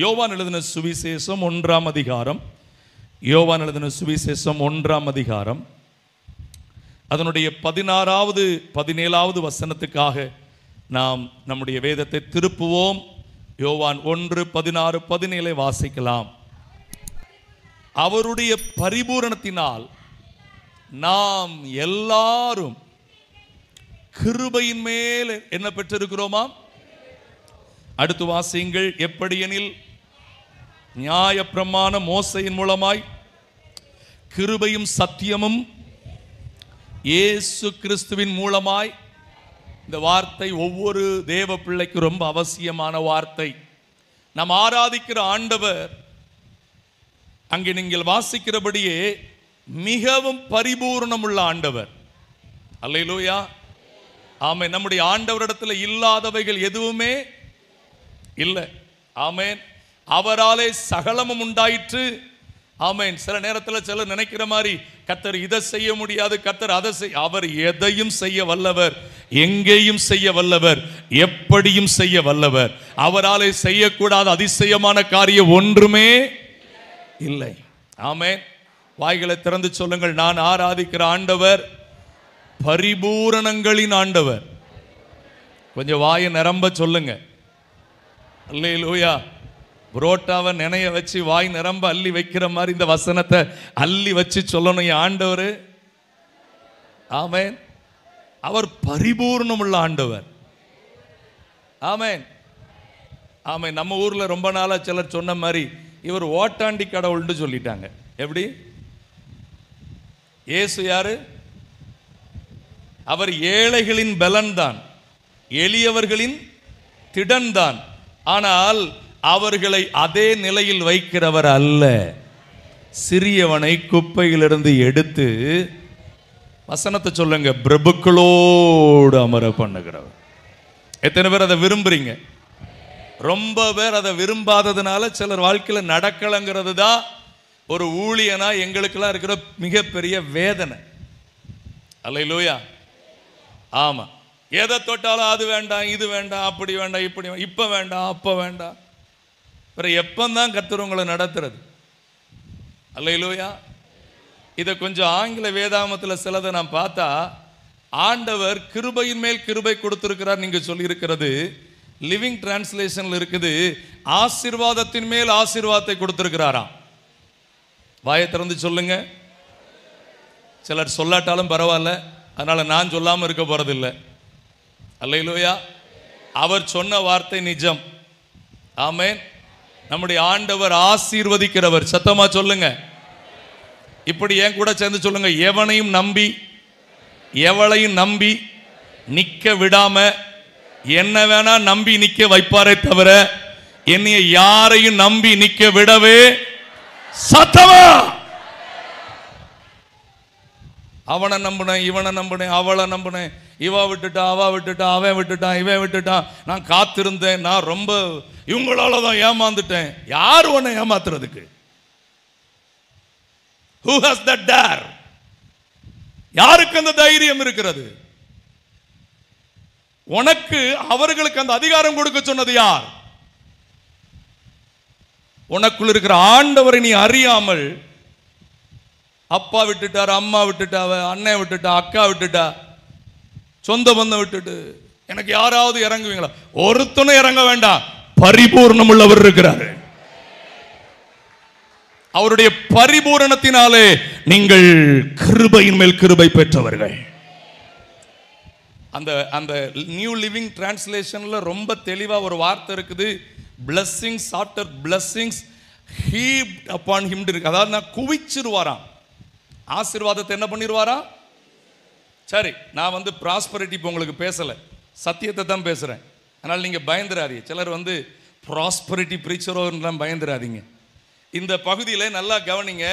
யோவான் எழுதின சுவிசேஷம் 1ஆம் அதிகாரம், யோவான் எழுதின சுவிசேஷம் 1ஆம் அதிகாரம், அதனுடைய 16வது 17வது வசனத்துக்காக நாம் நம்முடைய வேதத்தை திருப்புவோம். யோவான் 1:16-17 வாசிக்கலாம். அவருடைய பரிபூரணத்தினால் நாம் எல்லாரும் கிருபையின் மேல் என்ன பெற்றிருக்கிறோமா? அடுத்து வாசியுங்கள். எப்படியெனில் நியாயப்பிரமாண மோசையின் மூலமாய் கிருபையும் சத்தியமும் இயேசு கிறிஸ்துவின் மூலமாய். இந்த வார்த்தை ஒவ்வொரு தேவ பிள்ளைக்கு ரொம்ப அவசியமான வார்த்தை. நாம் ஆராதிக்கிற ஆண்டவர் அங்கே நீங்கள் வாசிக்கிறபடியே மிகவும் பரிபூர்ணமுள்ள ஆண்டவர். அல்லேலூயா, ஆமென். நம்முடைய ஆண்டவரிடத்தில் இல்லாதவைகள் எதுவுமே இல்லை. ஆமென். அவராலே சகலமும் உண்டாயிற்று. ஆமென். சில நேரத்தில் சிலர் நினைக்கிற மாதிரி கர்த்தர் இதை செய்ய முடியாது, கர்த்தர் அதை செய்ய. அவர் எதையும் செய்ய வல்லவர், எங்கேயும் செய்ய வல்லவர், எப்படியும் செய்ய வல்லவர். அவராலே செய்யக்கூடாத அதிசயமான காரியம் ஒன்றுமே இல்லை. ஆமென். வாய்களை திறந்து சொல்லுங்கள், நான் ஆராதிக்கிற ஆண்டவர் பரிபூரணங்களின் ஆண்டவர். கொஞ்சம் வாயை நிரம்ப சொல்லுங்க. அல்லேலூயா. புரோட்டாவை நினைய வச்சு வாய் நிரம்ப அள்ளி வைக்கிற மாதிரி இந்த வசனத்தை அள்ளி வச்சு சொல்லணும். என் ஆண்டவர், ஆமென், அவர் பரிபூர்ணமுள்ள ஆண்டவர். ஆமென், ஆமென். நம்ம ஊர்ல ரொம்ப நாளா சிலர் சொன்ன மாதிரி இவர் ஓட்டாண்டி கடவுள்னு சொல்லிட்டாங்க. எப்படி? இயேசு யாரு? அவர் ஏழைகளின் பலன் தான், எளியவர்களின் திடன் தான். ஆனால் அவர்களை அதே நிலையில் வைக்கிறவர் அல்ல. சிறியவனை குப்பையிலிருந்து எடுத்து, வசனத்தை சொல்லுங்க, பிரபுக்களோடு அமர பண்ணுகிறவர். எத்தனை பேர் அதை விரும்புறீங்க? ரொம்ப பேர் அதை விரும்பாததுனால சிலர் வாழ்க்கையில் நடக்கலங்கிறது தான் ஒரு ஊழியனா எங்களுக்கெல்லாம் இருக்கிற மிகப்பெரிய வேதனை. அல்லேலூயா. ஆமா, எதை தொட்டாலும் அது வேண்டாம், இது வேண்டாம், அப்படி வேண்டாம், இப்படி இப்ப வேண்டாம், அப்ப வேண்டாம். எப்பந்தான் கர்த்தர் உங்களை நடத்துறது? அல்லேலூயா. இதை கொஞ்சம் ஆங்கில வேதாகமத்தில் சிலதை நான் பார்த்தா, ஆண்டவர் கிருபையின் மேல் கிருபை கொடுத்திருக்கிறார். நீங்க சொல்லி இருக்கிறது லிவிங் டிரான்ஸ்லேஷன்ல இருக்குது, ஆசீர்வாதத்தின் மேல் ஆசீர்வாதத்தை கொடுத்திருக்கிறாராம். வாயை திறந்து சொல்லுங்க. சிலர் சொல்லாட்டாலும் பரவாயில்ல, அதனால நான் சொல்லாம இருக்க போறதில்லை. அல்லேலூயா. அவர் சொன்ன வார்த்தை நிஜம். ஆமென். நம்முடைய ஆண்டவர் ஆசீர்வதிக்கிறவர். சத்தமா சொல்லுங்க. இப்படி என் கூட சேர்ந்து சொல்லுங்க, எவனையும் நம்பி எவளையும் நம்பி நிக்க விடாம என்ன வேணா நம்பி நிக்க வைப்பாரே தவிர என்னைய யாரையும் நம்பி நிக்க விடவே. சத்தமா. அவனை நம்பினேன், இவனை நம்பினேன், அவளை நம்பினேன், இவ விட்டுட்டா, அவ விட்டுட்டா, அவன் விட்டுட்டான், இவன் விட்டுட்டான், நான் காத்திருந்தேன், நான் ரொம்ப இவங்களால தான் ஏமாந்துட்டேன். யார் உன்னை ஏமாத்துறதுக்கு? Who has that dare? யாருக்கு அந்த தைரியம் இருக்கிறது? உனக்கு அவர்களுக்கு அந்த அதிகாரம் கொடுக்க சொன்னது யார்? உனக்குள் இருக்கிற ஆண்டவரை நீ அறியாமல், அப்பா விட்டுட்டார், அம்மா விட்டுட்டாவ, அண்ணன் விட்டுட்டா, அக்கா விட்டுட்டா, சொந்த பந்தம் விட்டுட்டு எனக்கு யாராவது இறங்குவீங்களா? ஒருத்தனும் இறங்க வேண்டாம். பரிபூர்ணம் உள்ளவர் இருக்கிறார். அவருடைய பரிபூரணத்தினாலே நீங்கள் கிருபையின் மேல் கிருபை பெற்றவர்கள். அந்த அந்த நியூ லிவிங் டிரான்ஸ்லேஷன்ல ரொம்ப தெளிவா ஒரு வார்த்தை இருக்குது, blessings after blessings heaped upon him இருக்கு. அதாவது நான் குவிச்சிருவாராம். ஆசீர்வாதத்தை என்ன பண்ணிடுவாராம்? சரி, நான் வந்து ப்ராஸ்பரிட்டி இப்போ உங்களுக்கு பேசலை, சத்தியத்தை தான் பேசுகிறேன். அதனால் நீங்கள் பயந்துடாதீங்க. சிலர் வந்து ப்ராஸ்பரிட்டி ப்ரீச்சரோலாம் பயந்துடாதீங்க. இந்த பகுதியில் நல்லா கவனிங்க.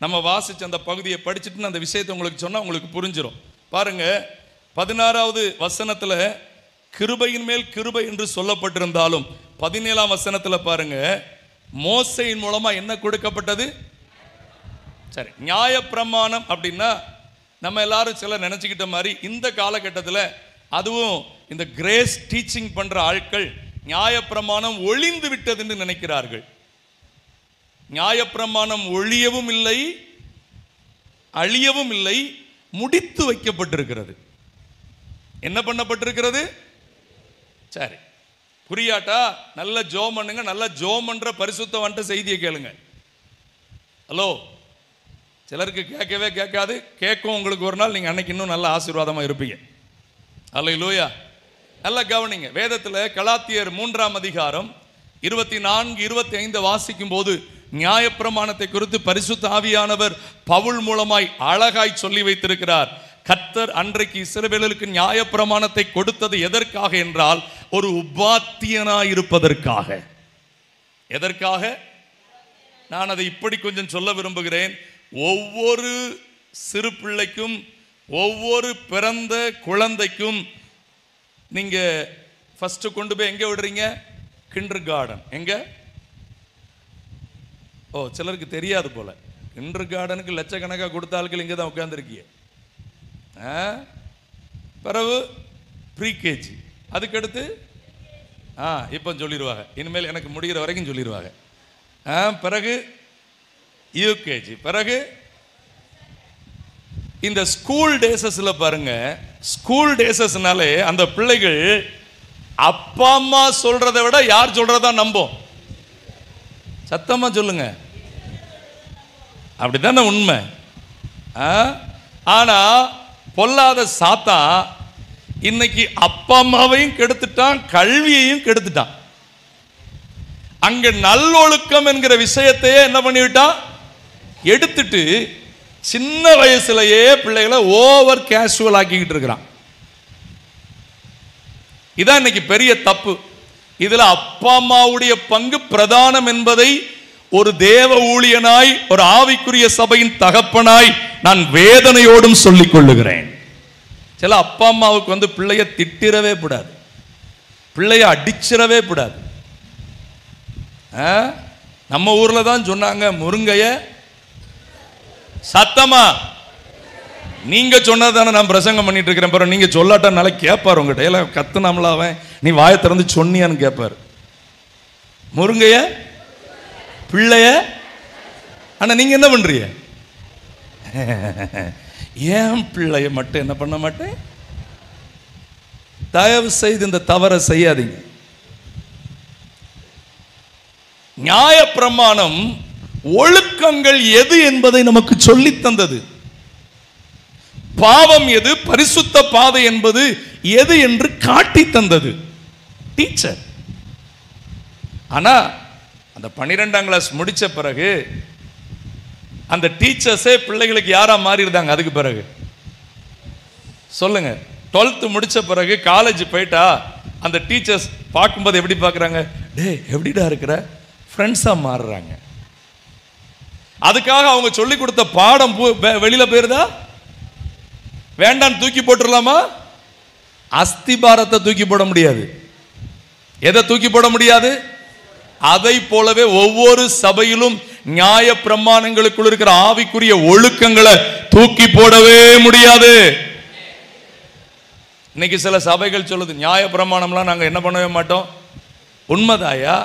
நம்ம வாசித்த அந்த பகுதியை படிச்சுட்டு அந்த விஷயத்தை உங்களுக்கு சொன்னால் உங்களுக்கு புரிஞ்சிடும். பாருங்க, 16வது வசனத்தில் கிருபையின் மேல் கிருபை என்று சொல்லப்பட்டிருந்தாலும் 17ஆம் வசனத்தில் பாருங்க, மோசையின் மூலமாக என்ன கொடுக்கப்பட்டது? சரி, நியாயப்பிரமாணம் அப்படின்னா நம்ம எல்லாரும் சிலர் நினச்சிக்கிட்ட மாதிரி இந்த காலகட்டத்தில், அதுவும் இந்த கிரேஸ் டீச்சிங் பண்ணுற ஆட்கள் நியாயப்பிரமாணம் ஒளிந்து விட்டது என்று நினைக்கிறார்கள். நியாயப்பிரமாணம் ஒழியவும் இல்லை, அழியவும் இல்லை, முடித்து வைக்கப்பட்டிருக்கிறது. என்ன பண்ணப்பட்டிருக்கிறது? சரி, புரியாட்டா நல்ல ஜோம் பண்ணுங்க. நல்ல ஜோம் பண்ற பரிசுத்தவன்ட்ட செய்தியை கேளுங்க. ஹலோ, சிலருக்கு கேட்கவே கேட்காது, கேட்கும். உங்களுக்கு ஒரு நாள் நீங்க அன்னைக்கு இன்னும் நல்ல ஆசீர்வாதமா இருப்பீங்க. அல்லேலூயா. நல்லா கவனிங்க. வேதத்தில் கலாத்தியர் 3ஆம் அதிகாரம் 24, 25 வாசிக்கும் போது நியாயப்பிரமாணத்தை குறித்து பரிசுத்த ஆவியானவர் பவுல் மூலமாய் அழகாய் சொல்லி வைத்திருக்கிறார். கர்த்தர் அன்றைக்கு இஸ்ரவேலருக்கு நியாயப்பிரமாணத்தை கொடுத்தது எதற்காக என்றால், ஒரு உபாத்தியனாய் இருப்பதற்காக. எதற்காக? நான் அதை இப்படி கொஞ்சம் சொல்ல விரும்புகிறேன். ஒவ்வொரு சிறு பிள்ளைக்கும், ஒவ்வொரு பிறந்த குழந்தைக்கும் நீங்க ஃபர்ஸ்ட் கொண்டு போய் எங்க விடுறீங்க? Kinder garden. எங்க? ஓ, சிலருக்கு தெரியாது போல. கிண்டர் கார்டனுக்கு லட்சக்கணக்காக கொடுத்த ஆட்கள் இங்கே தான் உட்கார்ந்துருக்கீங்க. பிறகு ப்ரீகேஜி, அதுக்கடுத்து இப்போ சொல்லிடுவாங்க. இனிமேல் எனக்கு முடிகிற வரைக்கும் சொல்லிடுவாங்க. பிறகு யூகேஜி, பிறகு இந்த ஸ்கூல் டேஸஸ்ல பாருங்க. ஸ்கூல் டேஸஸ்னாலே அந்த பிள்ளைகள் அப்பா அம்மா சொல்றதை விட யார் சொல்றதா நம்பும்? சத்தமா சொல்லுங்க. அப்படித்தானே உண்மை. ஆனா பொல்லாத சாத்தான் இன்னைக்கு அப்பா அம்மாவையும் கெடுத்துட்டான், கல்வியையும் கெடுத்துட்டான். அங்க நல்லொழுக்கம் என்கிற விஷயத்தையே என்ன பண்ணிவிட்டான்? எடுத்துட்டு சின்ன வயசுலயே பிள்ளைகளை ஓவர் கேஷுவல் ஆக்கிக்கிட்டு இருக்கிறான். இதான் இன்னைக்கு பெரிய தப்பு. இதுல அப்பா அம்மாவுடைய பங்கு பிரதானம் என்பதை ஒரு தேவ ஊழியனாய், ஒரு ஆவிக்குரிய சபையின் தகப்பனாய் நான் வேதனையோடும் சொல்லிக் கொள்ளுகிறேன். சில அப்பா அம்மாவுக்கு பிள்ளைய திட்டிரவே கூடாது, பிள்ளைய அடிச்சிடவே கூடாது. நம்ம ஊர்ல தான் சொன்னாங்க, முருங்கைய சத்தமா நீங்க சொன்னதானே நான் பிரசங்கம் பண்ணிட்டு இருக்கிறேன். பாரு, நீங்க சொல்லாட்டனால கேட்பாரு. உங்ககிட்ட எல்லாம் கத்துனாமல அவன், நீ வாயை திறந்து சொன்னியான்னு கேட்பாரு. முருங்கைய பிள்ளைய. ஆனா நீங்க என்ன பண்றீங்க? ஏன் பிள்ளைய மட்டும் என்ன பண்ண மாட்டேன்? தயவு செய்து இந்த தவறை செய்யாதீங்க. நியாயப்பிரமாணம் ஒழுக்கங்கள் எது என்பதை நமக்கு சொல்லி தந்தது. பாவம் எது, பரிசுத்த பாதை என்பது எது என்று காட்டி தந்தது டீச்சர். ஆனா அந்த 12ஆம் கிளாஸ் முடிச்ச பிறகு அந்த டீச்சர்ஸே பிள்ளைகளுக்கு யாரா மாறி இருந்தாங்க. அதுக்கு பிறகு சொல்லுங்க, 12th முடிச்ச பிறகு காலேஜ் போயிட்டா அந்த டீச்சர்ஸ் பார்க்கும்போது எப்படி பார்க்குறாங்க? டே எப்படிடா இருக்கிற, ஃப்ரெண்ட்ஸா மாறுறாங்க. அதுக்காக அவங்க சொல்லி கொடுத்த பாடம் வெளியில போயிருதா? வேண்டாம், தூக்கி போட்டுடலாமா? அஸ்திபாரத்தை தூக்கி போட முடியாது. எதை தூக்கி போட முடியாது? அதை போலவே ஒவ்வொரு சபையிலும் நியாய பிரமாணங்களுக்குள் இருக்கிற ஆவிக்குரிய ஒழுக்கங்களை தூக்கி போடவே முடியாது. இன்னைக்கு சில சபைகள் சொல்லுது, நியாய பிரமாணம்லாம் நாங்கள் என்ன பண்ணவே மாட்டோம். உண்மைதாயா?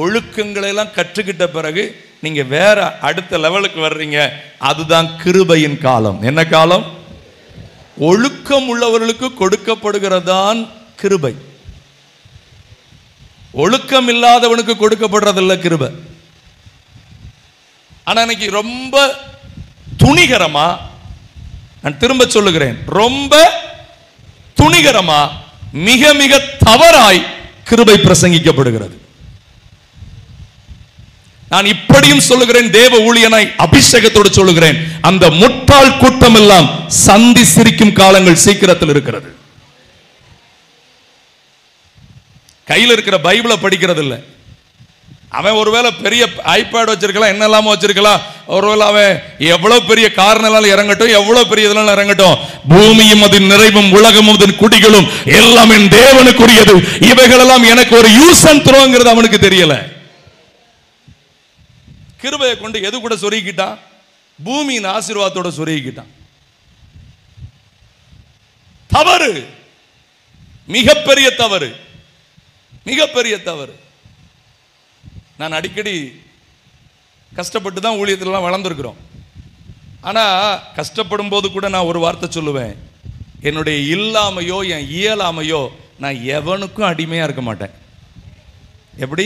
ஒழுக்கங்களை எல்லாம் கற்றுக்கிட்ட பிறகு நீங்க வேற அடுத்த லெவலுக்கு வர்றீங்க. அதுதான் கிருபையின் காலம். என்ன காலம்? ஒழுக்கம் உள்ளவர்களுக்கு கொடுக்கப்படுகிறதான் கிருபை. ஒழுக்கம் இல்லாதவனுக்கு கொடுக்கப்படுறதில்ல கிருபை. ஆனா இன்னைக்கு ரொம்ப துணிகரமா, நான் திரும்ப சொல்லுகிறேன், ரொம்ப துணிகரமா, மிக மிக தவறாய் கிருபை பிரசங்கிக்கப்படுகிறது. நான் இப்படியும் சொல்லுகிறேன், தேவ ஊழியனாய் அபிஷேகத்தோடு சொல்லுகிறேன், அந்த முட்டாள் கூட்டம் எல்லாம் சந்தி சிரிக்கும் காலங்கள் சீக்கிரத்தில் இருக்கிறது. கையில் இருக்கிற பைபிளை படிக்கிறது இல்லை. அவன் ஒருவேளை பெரிய ஐபேட் வச்சிருக்கலாம், என்னெல்லாமோ வச்சிருக்கலாம். ஒருவேளை அவன் எவ்வளவு பெரிய காரணம் இறங்கட்டும், எவ்வளவு பெரிய இதெல்லாம் இறங்கட்டும், பூமியும் அதன் நிறைவும் உலகமும் அதன் குடிகளும் எல்லாம் என் தேவனுக்குரியது, இவைகளெல்லாம் எனக்கு ஒரு யூஸ் அண்ட் த்ரோங்கிறது அவனுக்கு தெரியல. கிருபையை கொண்டு எது கூட சொருகிக்கிட்டான்? பூமியின் ஆசீர்வாதத்தோட சொருகிக்கிட்டான். தவறு, மிகப்பெரிய தவறு, மிகப்பெரிய தவறு. நான் அடிக்கடி கஷ்டப்பட்டு தான் ஊழியத்திலலாம் வளர்ந்துருக்குறோம். ஆனால் கஷ்டப்படும் போது கூட நான் ஒரு வார்த்தை சொல்லுவேன், என்னுடைய இல்லாமையோ என் இயலாமையோ நான் எவனுக்கும் அடிமையாக இருக்க மாட்டேன். எப்படி?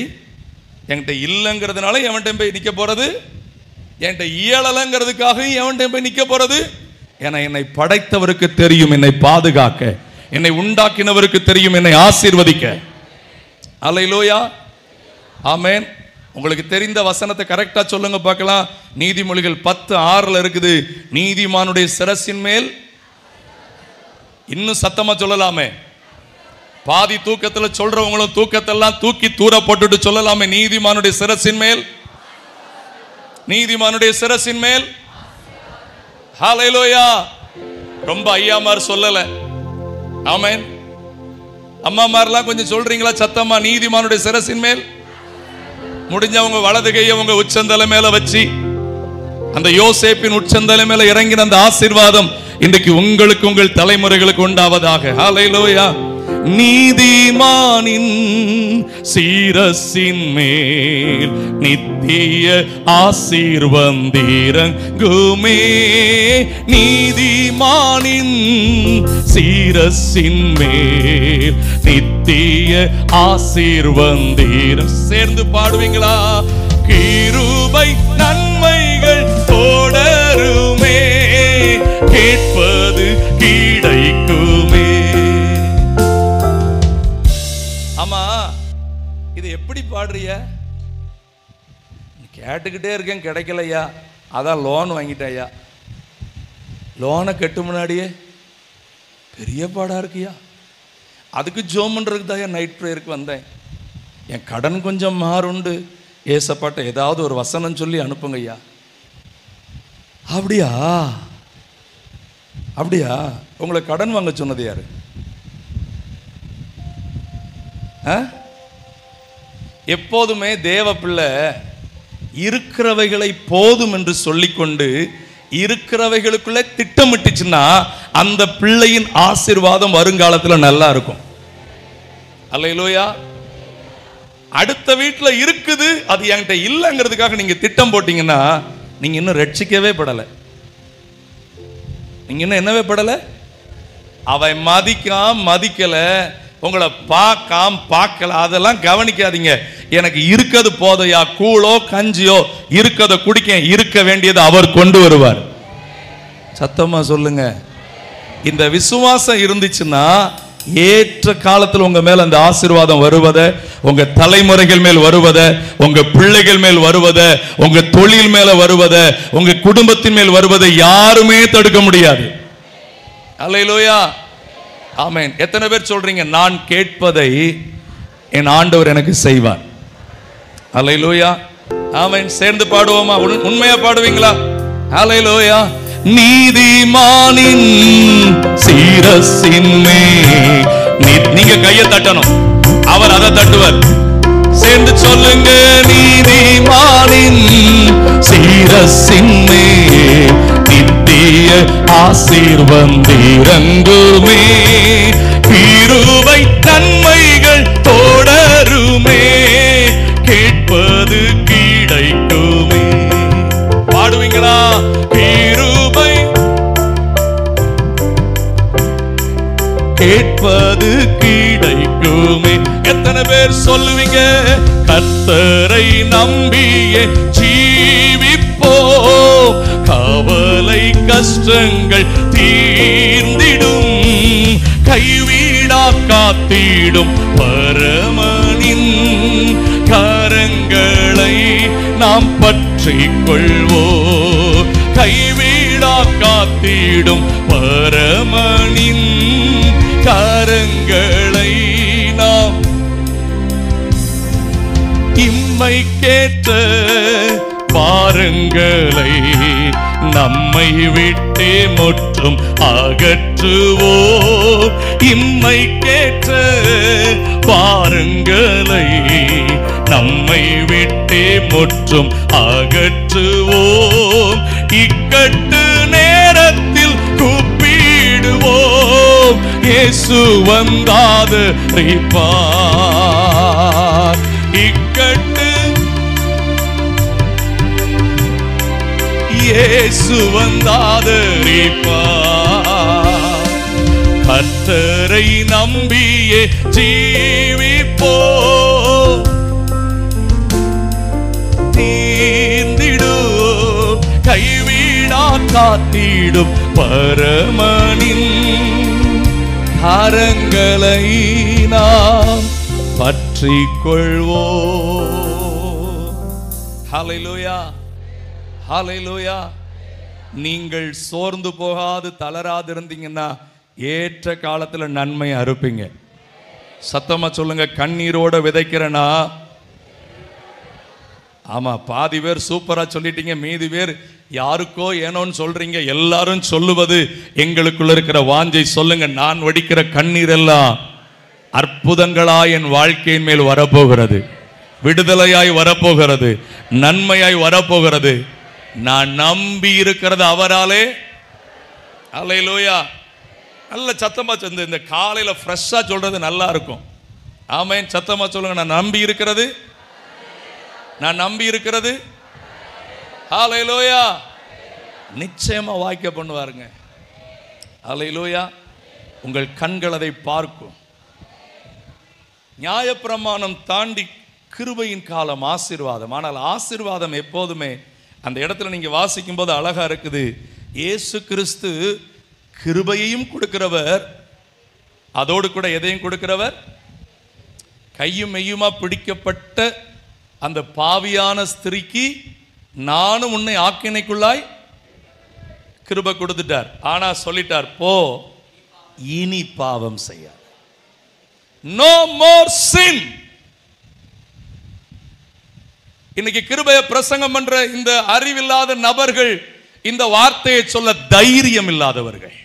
என்கிட்ட இல்லைங்கிறதுனால எவன்கிட்ட போய் நிற்க போகிறது, என்கிட்ட இயலலைங்கிறதுக்காக எவன்கிட்ட போய் நிற்க போகிறது? ஏன்னா என்னை படைத்தவருக்கு தெரியும் என்னை பாதுகாக்க, என்னை உண்டாக்கினவருக்கு தெரியும் என்னை ஆசீர்வதிக்க. அல்லேலூயா, ஆமென். உங்களுக்கு தெரிந்த வசனத்தை கரெக்டா சொல்லுங்க பார்க்கலாம். நீதிமொழிகள் 10:6 இருக்குது, நீதிமானுடைய சிரசின் மேல், இன்னும் சத்தமா சொல்லலாமே, பாதி தூக்கத்துல சொல்றவங்களும் தூக்கத்தெல்லாம் தூக்கி தூர போட்டுட்டு சொல்லலாமே, நீதிமானுடைய சிரசின் மேல், நீதிமானுடைய சிரசின் மேல். ஹல்லேலூயா. ரொம்ப ஐயாமார் சொல்லல, ஆமென். அம்மாமார்லாம் கொஞ்சம் சொல்றீங்களா சத்தமா? நீதிமானுடைய சிரசின் மேல். முடிஞ்சவங்க வலது கையை உங்க உச்சந்தலை மேல வச்சு, அந்த யோசேப்பின் உச்சந்தலை மேல இறங்கின அந்த ஆசீர்வாதம் இன்றைக்கு உங்களுக்கு உங்கள் தலைமுறைகளுக்கு உண்டாவதாக. ஹல்லேலூயா. நீதிமானின் சிரசின் மேல் நித்திய ஆசீர்வந்திரங்குமே, நீதிமானின் சிரசின் மேல் நித்திய ஆசீர்வந்திரம். சேர்ந்து பாடுவீங்களா? கிருபை நன்மைகள் தொடருமே, கேட்பது கிடைக்குமே. ஆமா, இது எப்படி பாடுறிய? கேட்டுக்கிட்டே இருக்கேன், கிடைக்கலையா, அதான் லோன் வாங்கிட்டேயா. லோனை கட்டு முன்னாடியே பெரிய பாடா இருக்கியா, அதுக்கு ஜோம் பண்றதுக்கு தான் நைட் ப்ரேயருக்கு வந்தேன். என் கடன் கொஞ்சம் மாறுண்டு, ஏசப்பாட்ட ஏதாவது ஒரு வசனம் சொல்லி அனுப்புங்க ஐயா. அப்படியா? அப்படியா? உங்களை கடன் வாங்க சொன்னது யாரு? எப்போதுமே தேவ பிள்ளை இருக்கிறவைகளை போதும் என்று சொல்லிக்கொண்டு இருக்கிறவைகளுக்குள்ள திட்டமிட்டுச்சுன்னா அந்த பிள்ளையின் ஆசீர்வாதம் வருங்காலத்தில் நல்லா இருக்கும். அல்லேலூயா. அடுத்த வீட்டில் இருக்குது, அது என்கிட்ட இல்லைங்கிறதுக்காக நீங்க திட்டம் போட்டீங்கன்னா நீங்க இன்னும் ரட்சிக்கவே படலை. நீங்க இன்னும் என்னவே படலை. அவன் மதிக்கல, உங்களை பார்க்கல, அதெல்லாம் கவனிக்காதீங்க. எனக்கு இருக்கிறது போதையா, கூழோ கஞ்சியோ இருக்கத குடிக்க, இருக்க வேண்டியது அவர் கொண்டு வருவார். சத்தமா சொல்லுங்க. இந்த விசுவாசம் இருந்துச்சுன்னா ஏற்ற காலத்தில் உங்க மேல அந்த ஆசீர்வாதம் வருவத, உங்க தலைமுறைகள் மேல் வருவத, உங்க பிள்ளைகள் மேல் வருவத, உங்க தொழில் மேல வருவத, உங்க குடும்பத்தின் மேல் வருவதை யாருமே தடுக்க முடியாது. அல்லேலூயா, ஆமென். எத்தனை பேர் சொல்றீங்க, நான் கேட்பதை என் ஆண்டவர் எனக்கு செய்வார்? அல்லேலூயா, ஆமென். சேர்ந்து பாடுவோமா? உண்மையா பாடுவீங்களா? அல்லேலூயா. நீதிமானின் சிரசின் மேல், நீங்க கையை தட்டணும், அவர் அதை தட்டுவார். சேர்ந்து சொல்லுங்க, நீதிமானின் சிரசின் மேல் நித்திய ஆசீர்வந்திரங்குமே, கிருபை நன்மைகள் தொடருமே, கேட்பது கிடைக்குமே. பாடுவீங்களா? கிருபை கேட்பது கிடைக்குமே. எத்தனை பேர் சொல்லுவீங்க, கர்த்தரை நம்பியே ஜீவிப்போம், கவலை கஷ்டங்கள் தீர்ந்திடும், கைவிடா காத்திடும் பரமனின் கரங்களை நாம் பற்றிக் கொள்வோம், கைவிடா காத்திடும் பரமனின் கரங்களை நாம் இம்மை கேட்ட பாருங்களை நம்மை விட்டே முற்றும் அகற்றுவோம், இம்மை கேட்ட பாருங்களை நம்மை விட்டே முற்றும் அகற்றுவோம், இக்கட்டு நேரத்தில் கூப்பிடுவோம், இயேசு வந்தாதரிப்பார். இக்கட்டு இயேசு வந்தாதரிப்பார். கர்த்தரை நம்பியே ஜீவிப்போ, தீர்ந்திடும் கைவிடா காத்திடும் பரமனின் கரங்களை நாம் பற்றிக் கொள்வோம். ஹல்லேலூயா, ஹல்லேலூயா. நீங்கள் சோர்ந்து போகாது தளராது இருந்தீங்கன்னா ஏற்ற காலத்துல நன்மை அறுப்பீங்க. சத்தமா சொல்லுங்க. கண்ணீரோட விதைக்கிறனா? ஆமா, பாதி பேர் சூப்பரா சொல்லிட்டீங்க, மீதி பேர் யாருக்கோ ஏனோன்னு சொல்றீங்க. எல்லாரும் சொல்லுவது எங்களுக்குள்ள இருக்கிற வாஞ்சை. சொல்லுங்க, நான் வடிக்கிற கண்ணீர் எல்லாம் அற்புதங்களாய் என் வாழ்க்கையின் மேல் வரப்போகிறது, விடுதலையாய் வரப்போகிறது, நன்மையாய் வரப்போகிறது. நான் நம்பி இருக்கிறது அவராலே. அல்லேலூயா. நல்ல சத்தமா சொல்லுங்க. இந்த காலையில ஃப்ரெஷ்ஷா சொல்றது நல்லா இருக்கும். ஆமென். சத்தமா சொல்லுங்க. நான் நம்பி இருக்கிறது, நான் நம்பி இருக்கிறது. ஹல்லேலூயா. நிச்சயமா வாய்க்க பண்ணுவாருங்க. ஹல்லேலூயா. உங்கள் கண்கள் அதை பார்க்கும். நியாயப்பிரமாணம் தாண்டி கிருபையின் காலம் ஆசீர்வாதம். ஆனால் ஆசீர்வாதம் எப்போதுமே அந்த இடத்துல நீங்க வாசிக்கும் போது அழகா இருக்குது. இயேசு கிறிஸ்து கிருபையையும் கொடுக்கிறவர், அதோடு கூட எதையும் கொடுக்கிறவர். கையும் மெய்யுமா பிடிக்கப்பட்ட அந்த பாவியான ஸ்திரிக்கு நானும் உன்னை ஆக்கினைக்குள்ளாய் கிருபை கொடுத்துட்டார். ஆனா சொல்லிட்டார், போ இனி பாவம் செய்ய. No more sin. இன்னைக்கு கிருபையை பிரசங்கம் பண்ற இந்த அறிவில்லாத நபர்கள் இந்த வார்த்தையை சொல்ல தைரியம் இல்லாதவர்கள்.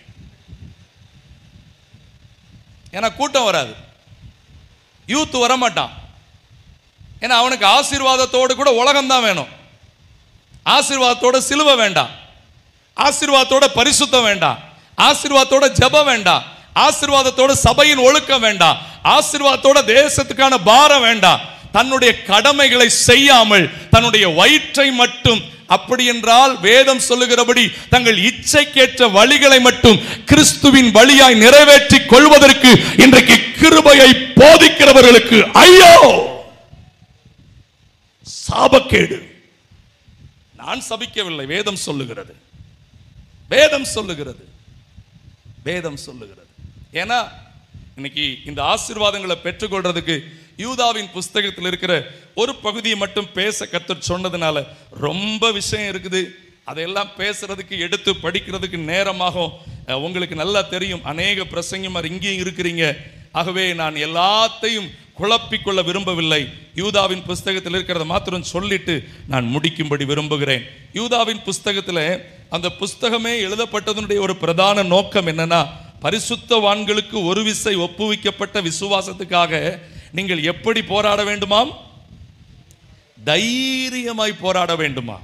ஏன்னா கூட்டம் வராது, யூத் வரமாட்டான். ஏன்னா அவனுக்கு ஆசீர்வாதத்தோடு கூட உலகம் தான் வேணும். ஆசீர்வாதத்தோட சிலுவை வேண்டாம், ஆசீர்வாதத்தோட பரிசுத்தம் வேண்டாம், ஆசீர்வாதத்தோட ஜெபம் வேண்டாம், ஆசீர்வாதத்தோட சபையின் ஒழுக்கம் வேண்டாம், ஆசீர்வாதத்தோட தேசத்துக்கான பாரம் வேண்டாம். தன்னுடைய கடமைகளை செய்யாமல் தன்னுடைய வயிற்றை மட்டும், அப்படி என்றால் வேதம் சொல்லுகிறபடி தங்கள் இச்சைக்கேற்ற வழிகளை மட்டும் கிறிஸ்துவின் வழியாய் நிறைவேற்றிக் கொள்வதற்கு இன்றைக்கு கிருபையை போதிக்கிறவர்களுக்கு ஐயோ, சாபக்கேடு. நான் சபிக்கவில்லை, வேதம் சொல்லுகிறது, வேதம் சொல்லுகிறது, வேதம் சொல்லுகிறது. ஏன்னா இன்னைக்கு இந்த ஆசீர்வாதங்களை பெற்றுக்கொள்றதுக்கு யூதாவின் புஸ்தகத்தில் இருக்கிற ஒரு பகுதியை மட்டும் பேச கர்த்தர் சொன்னதுனால ரொம்ப விஷயம் இருக்குது. அதையெல்லாம் பேசுறதுக்கு எடுத்து படிக்கிறதுக்கு நேரமாகும். உங்களுக்கு நல்லா தெரியும், அநேக பிரசங்கமார் இங்கேயும் இருக்கிறீங்க. ஆகவே நான் எல்லாத்தையும் குழப்பிக்கொள்ள விரும்பவில்லை. யூதாவின் புஸ்தகத்தில் இருக்கிறத மாத்திரம் சொல்லிட்டு நான் முடிக்கும்படி விரும்புகிறேன். யூதாவின் புஸ்தகத்தில் அந்த புஸ்தகமே எழுதப்பட்டதனுடைய ஒரு பிரதான நோக்கம் என்னன்னா, பரிசுத்தவான்களுக்கு ஒரு விசை ஒப்புவிக்கப்பட்ட விசுவாசத்துக்காக நீங்கள் எப்படி போராட வேண்டுமாம்? தைரியமாய் போராட வேண்டுமா?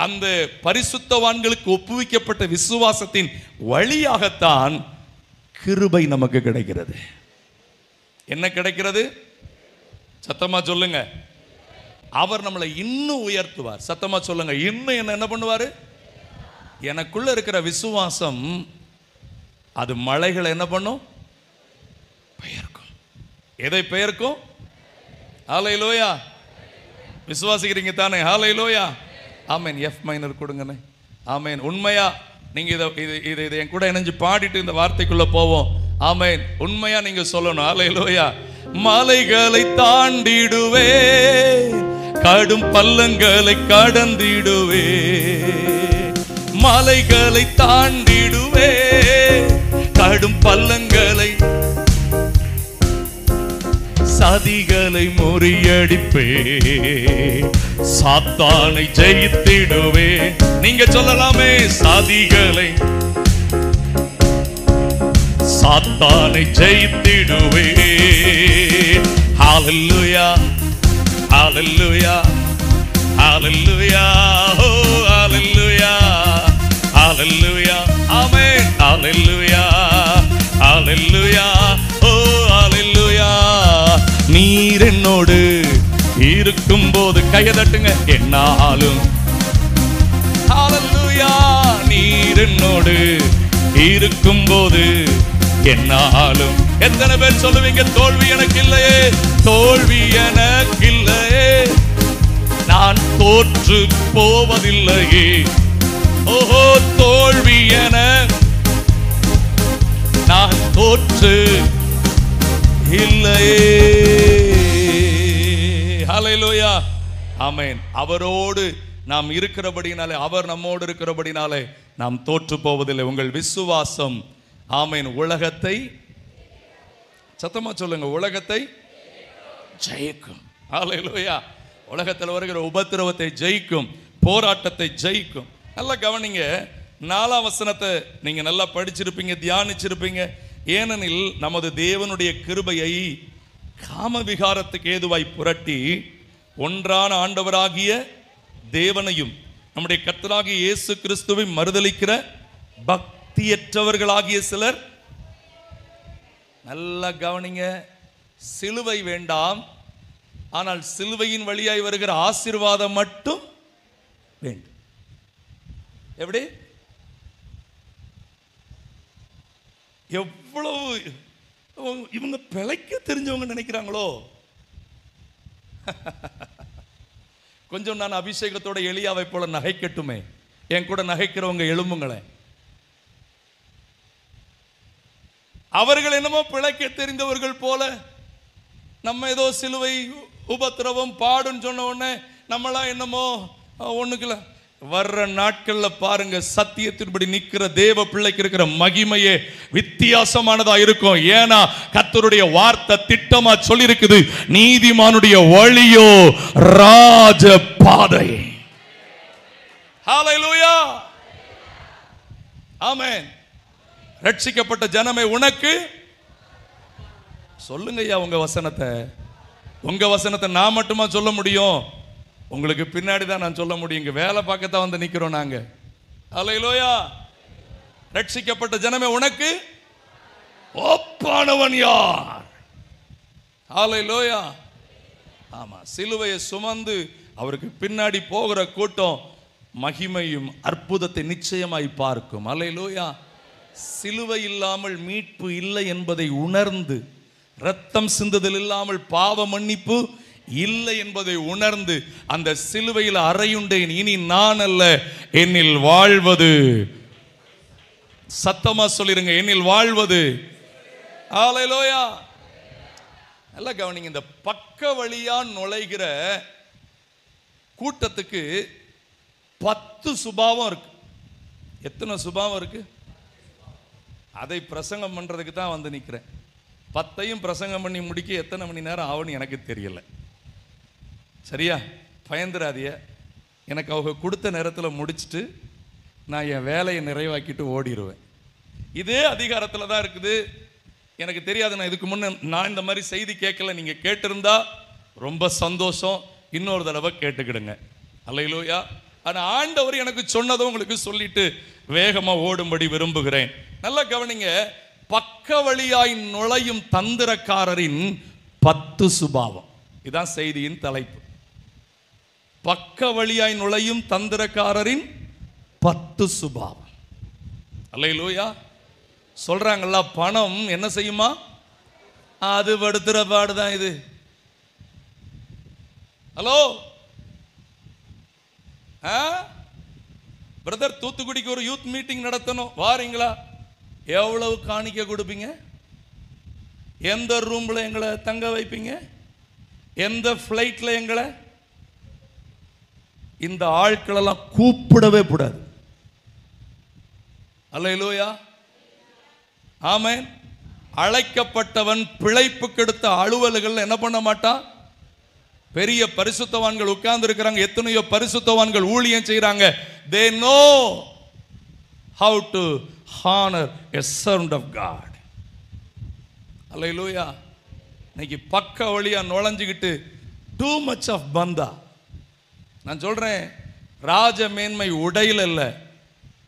அந்த பரிசுத்தவான்களுக்கு ஒப்புவிக்கப்பட்ட விசுவாசத்தின் வழியாகத்தான் கிருபை நமக்கு கிடைக்கிறது. என்ன கிடைக்கிறது? சத்தமா சொல்லுங்க. அவர் நம்மளை இன்னும் உயர்த்துவார். சத்தமா சொல்லுங்க. இன்னும் என்ன பண்ணுவாரு? எனக்குள்ள இருக்கிற விசுவாசம் அது மலைகளை என்ன பண்ணும்? பெயர்க்கும். எதை பெயர்க்கும்? ஹல்லேலூயா. விசுவாசிக்கிறீங்க தானே? ஹல்லேலூயா. ஆமென். எஃப் மைனர் கொடுங்கண்ணே. ஆமென். உண்மையா நீங்க இதை என் கூட இணைஞ்சு பாடிட்டு இந்த வார்த்தைக்குள்ள போவோம். ஆமென். உண்மையா நீங்க சொல்லணும். ஹல்லேலூயா. மலைகளை தாண்டிடுவே, கடும் பள்ளங்களை கடந்திடுவே, மலைகளை தாண்டிடுவே, கடும் பள்ளங்களை, சதிகளை முறியடிப்பே, சாத்தானை ஜெயித்திடுவே. நீங்க சொல்லலாமே, சதிகளை சாத்தானை ஜெயித்திடுவே. ஹல்லேலூயா, ஹல்லேலூயா, ஹல்லேலூயா, ஓ ஹல்லேலூயா, ஹல்லேலூயா, ஆமென், ஹல்லேலூயா, ஹல்லேலூயா. என்னோடு இருக்கும் போது கையை தட்டுங்க. என்னாலும் ஹல்லேலூயா, நீர் என்னோடு இருக்கும் போது என்னாலும். எத்தனை பேர் சொல்லுவீங்க தோல்வி எனக்கு இல்லையே, தோல்வி எனக்கு இல்லையே, நான் தோற்று போவதில்லையே. ஓஹோ, தோல்வி என நான் தோற்று இல்லையே. ஹல்லேலூயா, ஆமென். அவரோடு நாம் இருக்கிறபடினாலே, அவர் நம்மோடு இருக்கிறபடினாலே நாம் தோற்று போவதில்லை. உங்கள் விசுவாசம் ஆமென் உலகத்தை, சத்தமா சொல்லுங்க, உலகத்தை ஜெயிக்கும். ஹல்லேலூயா, உலகத்தில் வருகிற உபத்திரவத்தை ஜெயிக்கும், போராட்டத்தை ஜெயிக்கும். நல்லா கவனிங்க, 4ஆம் வசனத்தை நீங்க நல்லா படிச்சிருப்பீங்க, தியானிச்சிருப்பீங்க. ஏனெனில் நமது தேவனுடைய கிருபையை காமவிகாரத்துக்கு ஏதுவாய் புரட்டி ஒன்றான ஆண்டவராகிய தேவனையும் நம்முடைய கர்த்தராகிய இயேசு கிறிஸ்துவை மறுதலிக்கிற பக்தியற்றவர்களாகிய சிலர். நல்லா கவனிங்க, சிலுவை வேண்டாம், ஆனால் சிலுவையின் வழியாய் வருகிற ஆசீர்வாதம் மட்டும் வேண்டும். எப்படி? எவ்வளவு இவங்க பிழைக்க தெரிஞ்சவங்க நினைக்கிறாங்களோ. கொஞ்சம் நான் அபிஷேகத்தோட எலியாவை போல நகைக்கட்டுமே, என் கூட நகைக்கிறவங்க எழும்புங்களே. அவர்கள் என்னமோ பிழைக்க தெரிந்தவர்கள் போல, நம்ம ஏதோ சிலுவை உபத்திரவம் பாடுன்னு சொன்ன உடனே நம்மளா என்னமோ ஒண்ணுக்குல. வர்ற நாட்கள்ல பாருங்க, சத்தியத்தின்படி நிக்கிற தேவ பிள்ளைக்கு இருக்கிற மகிமையே வித்தியாசமானதா இருக்கும். ஏன்னா கர்த்தருடைய வார்த்தை திட்டமா சொல்லி இருக்குது, நீதிமானுடைய வழியோ ராஜ பாதை. ஹல்லேலூயா, ஆமென். ரட்சிக்கப்பட்ட ஜனமே உனக்கு சொல்லுங்க ஐயா, உங்க வசனத்தை நான் மட்டுமா சொல்ல முடியும்? உங்களுக்கு பின்னாடி தான் நான் சொல்ல முடியும். இங்க வேலை பார்க்கத்தான் வந்து நிக்கிறோம் நாங்க. ஹல்லேலூயா, ரட்சிக்கப்பட்ட ஜனமே உனக்கு ஒப்பானவன் யார்? ஹல்லேலூயா, ஆமா. சிலுவையை சுமந்து அவருக்கு பின்னாடி போகிற கூட்டம் மகிமையும் அற்புதத்தை நிச்சயமாய் பார்க்கும். ஹல்லேலூயா, சிலுவை இல்லாமல் மீட்பு இல்லை என்பதை உணர்ந்து, ரத்தம் சிந்துதல் இல்லாமல் பாவ மன்னிப்பு இல்லை என்பதை உணர்ந்து, அந்த சிலுவையில் அறையுண்டேன், இனி நான் அல்ல என்னில் வாழ்வது. சத்தமா சொல்லிருங்க, என்னில் வாழ்வது. ஹல்லேலூயா. நல்லா கவனிங்க, இந்த பக்க வழியா நுழைகிற கூட்டத்துக்கு 10 சுபாவம் இருக்கு. எத்தனை சுபாவம் இருக்கு? அதை பிரசங்கம் பண்றதுக்கு தான் வந்து நிக்கிறேன். 10ஐயும் பிரசங்கம் பண்ணி முடிக்க எத்தனை மணி நேரம் ஆகும்னு எனக்கு தெரியல. சரியா? பயந்துராதிய. எனக்கு அவங்க கொடுத்த நேரத்தில் முடிச்சுட்டு நான் என் வேலையை நிறைவாக்கிட்டு ஓடிடுவேன். இதே அதிகாரத்தில் தான் இருக்குது. எனக்கு தெரியாது, நான் இதுக்கு முன்னே நான் இந்த மாதிரி செய்தி கேட்கல. நீங்கள் கேட்டிருந்தா ரொம்ப சந்தோஷம், இன்னொரு தடவை கேட்டுக்கிடுங்க. அல்லேலூயா. ஆனால் ஆண்டவர் எனக்கு சொன்னதும் உங்களுக்கு சொல்லிட்டு வேகமாக ஓடும்படி விரும்புகிறேன். நல்லா கவனிங்க, பக்க வழியாய் நுழையும் தந்திரக்காரரின் 10 சுபாவம். இதுதான் செய்தியின் தலைப்பு. பக்க வழியாய் நுழையும் தந்திரக்காரரின் 10 சுபாவம். அல்லேலூயா. சொல்றாங்கல்ல, பணம் என்ன செய்யுமா? அது படுத்துற பாடுதான் இது. ஹலோ பிரதர், தூத்துக்குடிக்கு ஒரு யூத் மீட்டிங் நடத்தணும், வாரீங்களா? எவ்வளவு காணிக்க கொடுப்பீங்க? எந்த ரூம்ல எங்களை தங்க வைப்பீங்க? எந்த ஃப்ளைட்ல எங்களை? இந்த ஆட்களெல்லாம் கூப்பிடவே கூடாது. அல்லேலூயா, ஆமென். அழைக்கப்பட்டவன் பிழைப்புக்கு எடுத்த அலுவல்கள் என்ன பண்ண மாட்டான்? பெரிய பரிசுத்தவான்கள் உட்கார்ந்து இருக்கிறாங்க, எத்தனையோ பரிசுத்தவான்கள் ஊழியம் செய்யறாங்க. they know how to honor a servant of God. அல்லேலூயா. இன்னைக்கு பக்க வழியா நுழைஞ்சுக்கிட்டு too much of பந்தா. நான் சொல்றேன், ராஜ மேன்மை உடையில் அல்ல,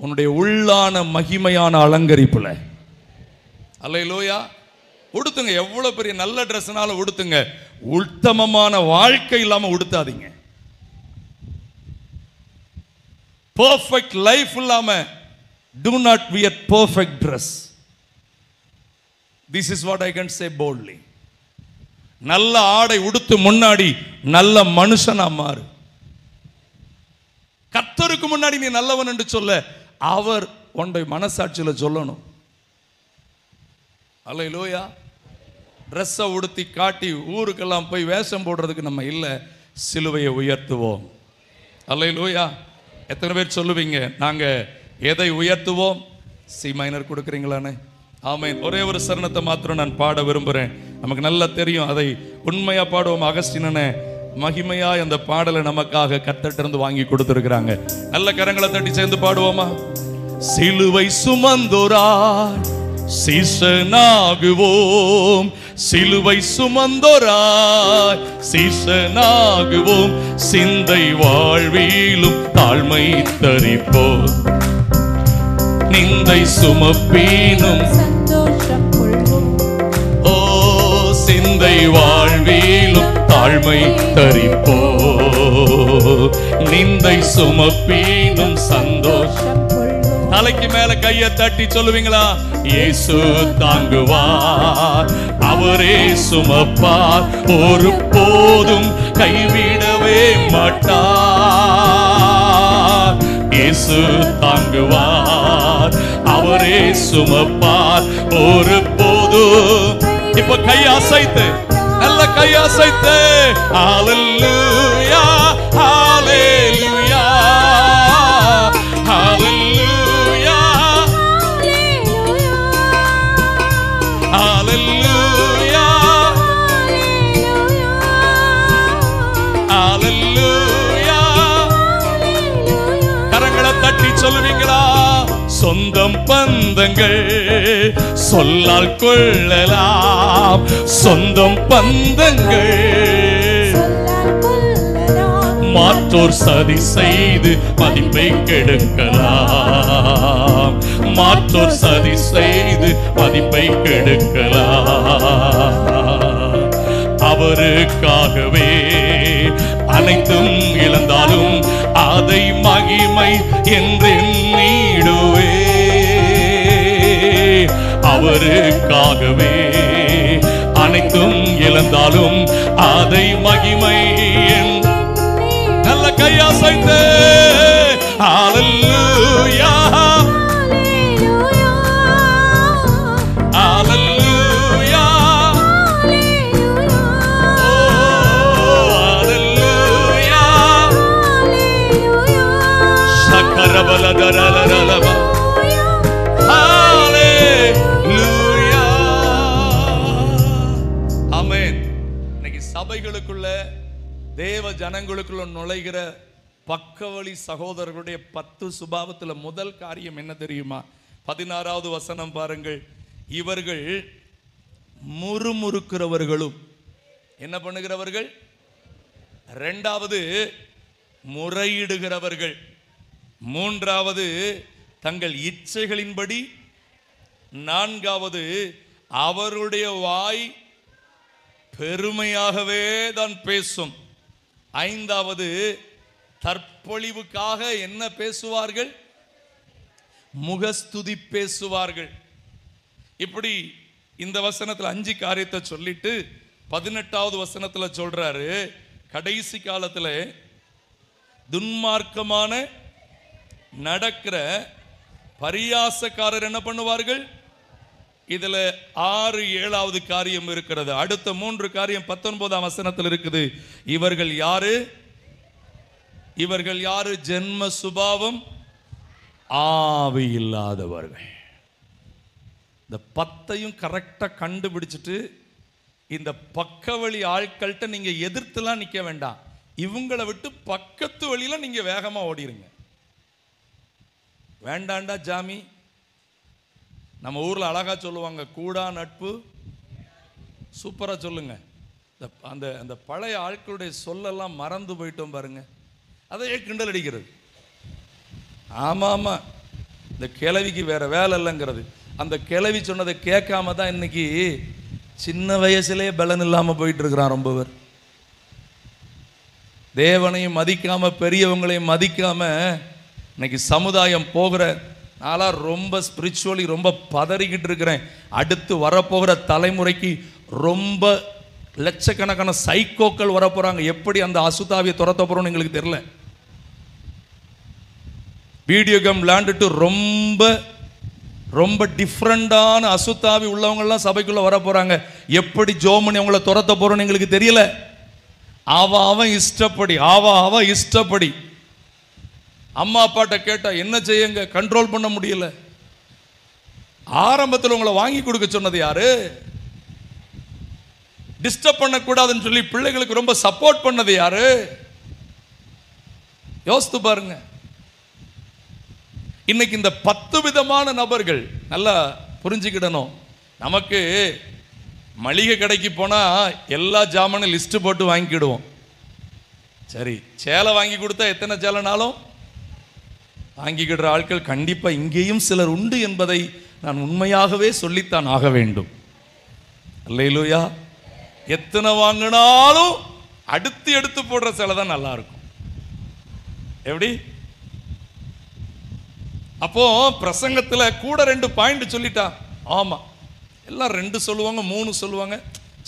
உன்னுடைய உள்ளான மகிமையான அலங்கரிப்புல. அல்லேலூயா. உடுத்துங்க, எவ்வளவு பெரிய நல்ல ட்ரெஸ்னால உடுத்துங்க. உத்தமமான வாழ்க்கை இல்லாம உடுத்தாதீங்க. பெர்ஃபெக்ட் லைஃப் இல்லாம do not wear perfect dress. This is what I can say boldly. நல்ல ஆடை உடுத்து முன்னாடி நல்ல மனுஷனா மாறு. கர்த்தருக்கு முன்னாடி நீ நல்லவன் என்று சொல்ல அவர் உன்னுடைய மனசாட்சியில சொல்லணும். அல்லேலூயா. ட்ரெஸ்ஸை உடுத்தி காட்டி ஊருக்கெல்லாம் போய் வேஷம் போடுறதுக்கு நம்ம இல்லை, சிலுவையை உயர்த்துவோம். அல்லேலூயா. எத்தனை பேர் சொல்லுவீங்க நாங்க எதை உயர்த்துவோம்? சி மைனர் கொடுக்குறீங்களான்னு? ஆமென். ஒரே ஒரு சரணத்தை மாத்திரம் நான் பாட விரும்புகிறேன். நமக்கு நல்லா தெரியும், அதை உண்மையா பாடுவோம். அகஸ்டினே மகிமையா அந்த பாடலை நமக்காக கர்த்தரிடமிருந்து வாங்கி கொடுத்துருக்கிறாங்க. நல்ல கரங்களை தட்டி சேர்ந்து பாடுவோமா? சிலுவை சுமந்தோராய் சீசனாகுவோம், சிலுவை சுமந்தோராய் சீசனாகுவோம், சிந்தை வாழ்விலும் தாழ்மை தரிப்போம், நிந்தை சுமப்பீனும் சந்தோஷம் கொள்வோம். ஓ சிந்தை வாழ்விலும் தாழ்மை தரிப்போ, நிந்தை சுமப்பீனும் சந்தோஷம் கொள்வோம். தலைக்கு மேல கையை தட்டி சொல்லுவீங்களா? இயேசு தாங்குவார், அவரே சுமப்பார், ஒரு போதும் கைவிடவே மாட்டார். இயேசு தாங்குவார், அவரே சுமப்பார், ஒரு போதும். இப்ப கை அசைத்து, நல்ல கை அசைத்து, ஹalleluya ஹalleluya ஹalleluya ஹalleluya ஹalleluya. கரங்களை தட்டி சொல்லுவீங்களா? சொந்தம் பந்தங்கள் சொல்லால் கொள்ளலாம், சொந்தம் பந்தங்கள் மாற்றோர் சதி செய்து மதிப்பை கெடுக்கலாம், மாற்றோர் சதி செய்து மதிப்பை கெடுக்கலாம். அவருக்காகவே அனைத்தும் இழந்தாலும் அதை மகிமை என்றெண்ணிடுவே, அவருக்காகவே அனைத்தும் இழந்தாலும் அதை மகிமை. நல்ல கையசைத்து ஹalleluya ஹalleluya ஹalleluya சக்கரபலதரலலலப ஹalleluya. ஆமென். இன்னைக்கு சபைகளுக்குள்ள தேவ ஜனங்களுக்குள்ள நுழைகிற பக்கவழி சகோதரர்களுடைய 10 சுபாவத்துல முதல் காரியம் என்ன தெரியுமா? 16வது வசனம் பாருங்கள். இவர்கள் முறுமுறுக்கிறவர்களும், என்ன பண்ணுகிறவர்கள்? 2வது முறையிடுகிறவர்கள், 3வது தங்கள் இச்சைகளின்படி, 4வது அவருடைய வாய் பெருமையாகவே தான் பேசும், 5வது தற்பொழிவுக்காக என்ன பேசுவார்கள்? முகஸ்துதி பேசுவார்கள். இப்படி இந்த வசனத்துல 5 காரியத்தை சொல்லிட்டு 18வது வசனத்துல சொல்றாரு, கடைசி காலத்துல துன்மார்க்கமான நடக்கிற பரியாசக்காரர் என்ன பண்ணுவார்கள்? இதுல 6 7வது காரியம் இருக்கிறது. அடுத்த 3 காரியம் 19ஆம் வசனத்தில் இருக்குது. இவர்கள் யாரு? இவர்கள் யாரு? ஜென்ம சுபாவம் ஆவி இல்லாதவர்கள். இந்த 10ஐயும் கரெக்டா கண்டுபிடிச்சிட்டு இந்த பக்கவழி ஆட்கள்கிட்ட நீங்க எதிர்த்துலாம் நிக்க வேண்டாம், இவங்களை விட்டு பக்கத்து வழியில நீங்க வேகமா ஓடிருங்க. வேண்டாண்டா ஜாமி. நம்ம ஊர்ல அழகா சொல்லுவாங்க, கூடா நட்பு. சூப்பரா சொல்லுங்க. அந்த அந்த பழைய ஆட்களுடைய சொல்லெல்லாம் மறந்து போயிட்டோம் பாருங்க, அதையே கிண்டல் அடிக்கிறது. ஆமா ஆமா, இந்த கிழவிக்கு வேற வேலை இல்லைங்கிறது. அந்த கிழவி சொன்னதை கேட்காம தான் இன்னைக்கு சின்ன வயசுலேயே பலன் இல்லாமல் போயிட்டு இருக்கிறான் ரொம்ப பேர். தேவனையும் மதிக்காம பெரியவங்களையும் மதிக்காம இன்னைக்கு சமுதாயம் போகிற நாளாக ரொம்ப ஸ்பிரிச்சுவலி ரொம்ப பதறிக்கிட்டு இருக்கிறேன். அடுத்து வரப்போகிற தலைமுறைக்கு ரொம்ப லட்சக்கணக்கான சைக்கோக்கள் வரப்போறாங்க. எப்படி அந்த அசுத்தாவியை துரத்த போறோம்னு எங்களுக்கு தெரியல. வீடியோ கேம் விளையாண்டுட்டு ரொம்ப ரொம்ப டிஃப்ரெண்டான அசுத்தாவி உள்ளவங்கெல்லாம் சபைக்குள்ள வர போறாங்க. எப்படி ஜோமனி அவங்கள துரத்த போறோம்னு எங்களுக்கு தெரியல. அவன் இஷ்டப்படி அம்மா அப்பாட்ட கேட்டா என்ன செய்யுங்க, கண்ட்ரோல் பண்ண முடியல. ஆரம்பத்தில் உங்களை வாங்கி கொடுக்க சொன்னது யாரு? டிஸ்டர்ப் பண்ணக்கூடாதுன்னு சொல்லி பிள்ளைகளுக்கு ரொம்ப சப்போர்ட் பண்ணது யாரு? யோசித்து பாருங்க. இன்னைக்கு இந்த 10 விதமான நபர்கள் நல்லா புரிஞ்சுக்கிடணும். நமக்கு மளிகை கடைக்கு போனா எல்லா ஜாமானும் லிஸ்ட் போட்டு வாங்கிக்கிடுவோம். சரி, சேலை வாங்கி கொடுத்தா எத்தனை சேலைனாலும் வாங்கிக்கிடுற ஆட்கள் கண்டிப்பா இங்கேயும் சிலர் உண்டு என்பதை நான் உண்மையாகவே சொல்லித்தான் ஆக வேண்டும். அல்லேலூயா. எத்தனை வாங்கினாலும் அடுத்து எடுத்து போடுற சேலை தான் நல்லா இருக்கும். எப்படி? அப்போ பிரசங்கத்துல கூட 2 பாயிண்ட் சொல்லிட்டா. ஆமா, எல்லாம் 2 சொல்லுவாங்க, 3 சொல்லுவாங்க.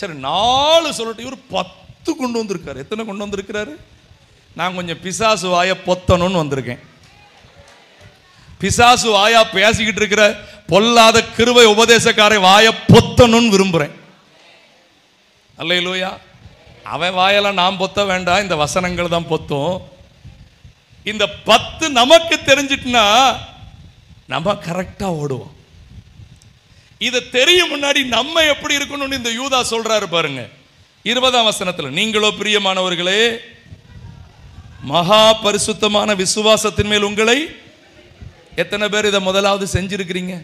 சரி 4 சொல்லட்டும். இவர் 10 கொண்டு வந்திருக்காரு. எத்தனை கொண்டு வந்திருக்கிறாரு? நான் கொஞ்சம் பிசாசு வாய பொத்தணும்னு வந்திருக்கேன். பிசாசு வாயா பேசிக்கிட்டு இருக்கிற பொல்லாத கிருபை உபதேசக்காரை வாய பொத்தணும்னு விரும்புறேன். அல்லேலூயா. அவன் வாயெல்லாம் நாம் பொத்த வேண்டாம், இந்த வசனங்கள் தான் பொத்தும். இந்த 10 நமக்கு தெரிஞ்சிட்டுனா நம்ம கரெக்டா ஓடுவோம். இதை தெரியும் முன்னாடி நம்ம எப்படி இருக்கணும்னு இந்த யூதா சொல்றாரு பாருங்க. 20ஆம் வசனத்துல, நீங்களோ பிரியமானவர்களே மகா பரிசுத்தமான விசுவாசத்தின் மேல் உங்களை. எத்தனை பேர் இதை முதலாவது செஞ்சிருக்கிறீங்க?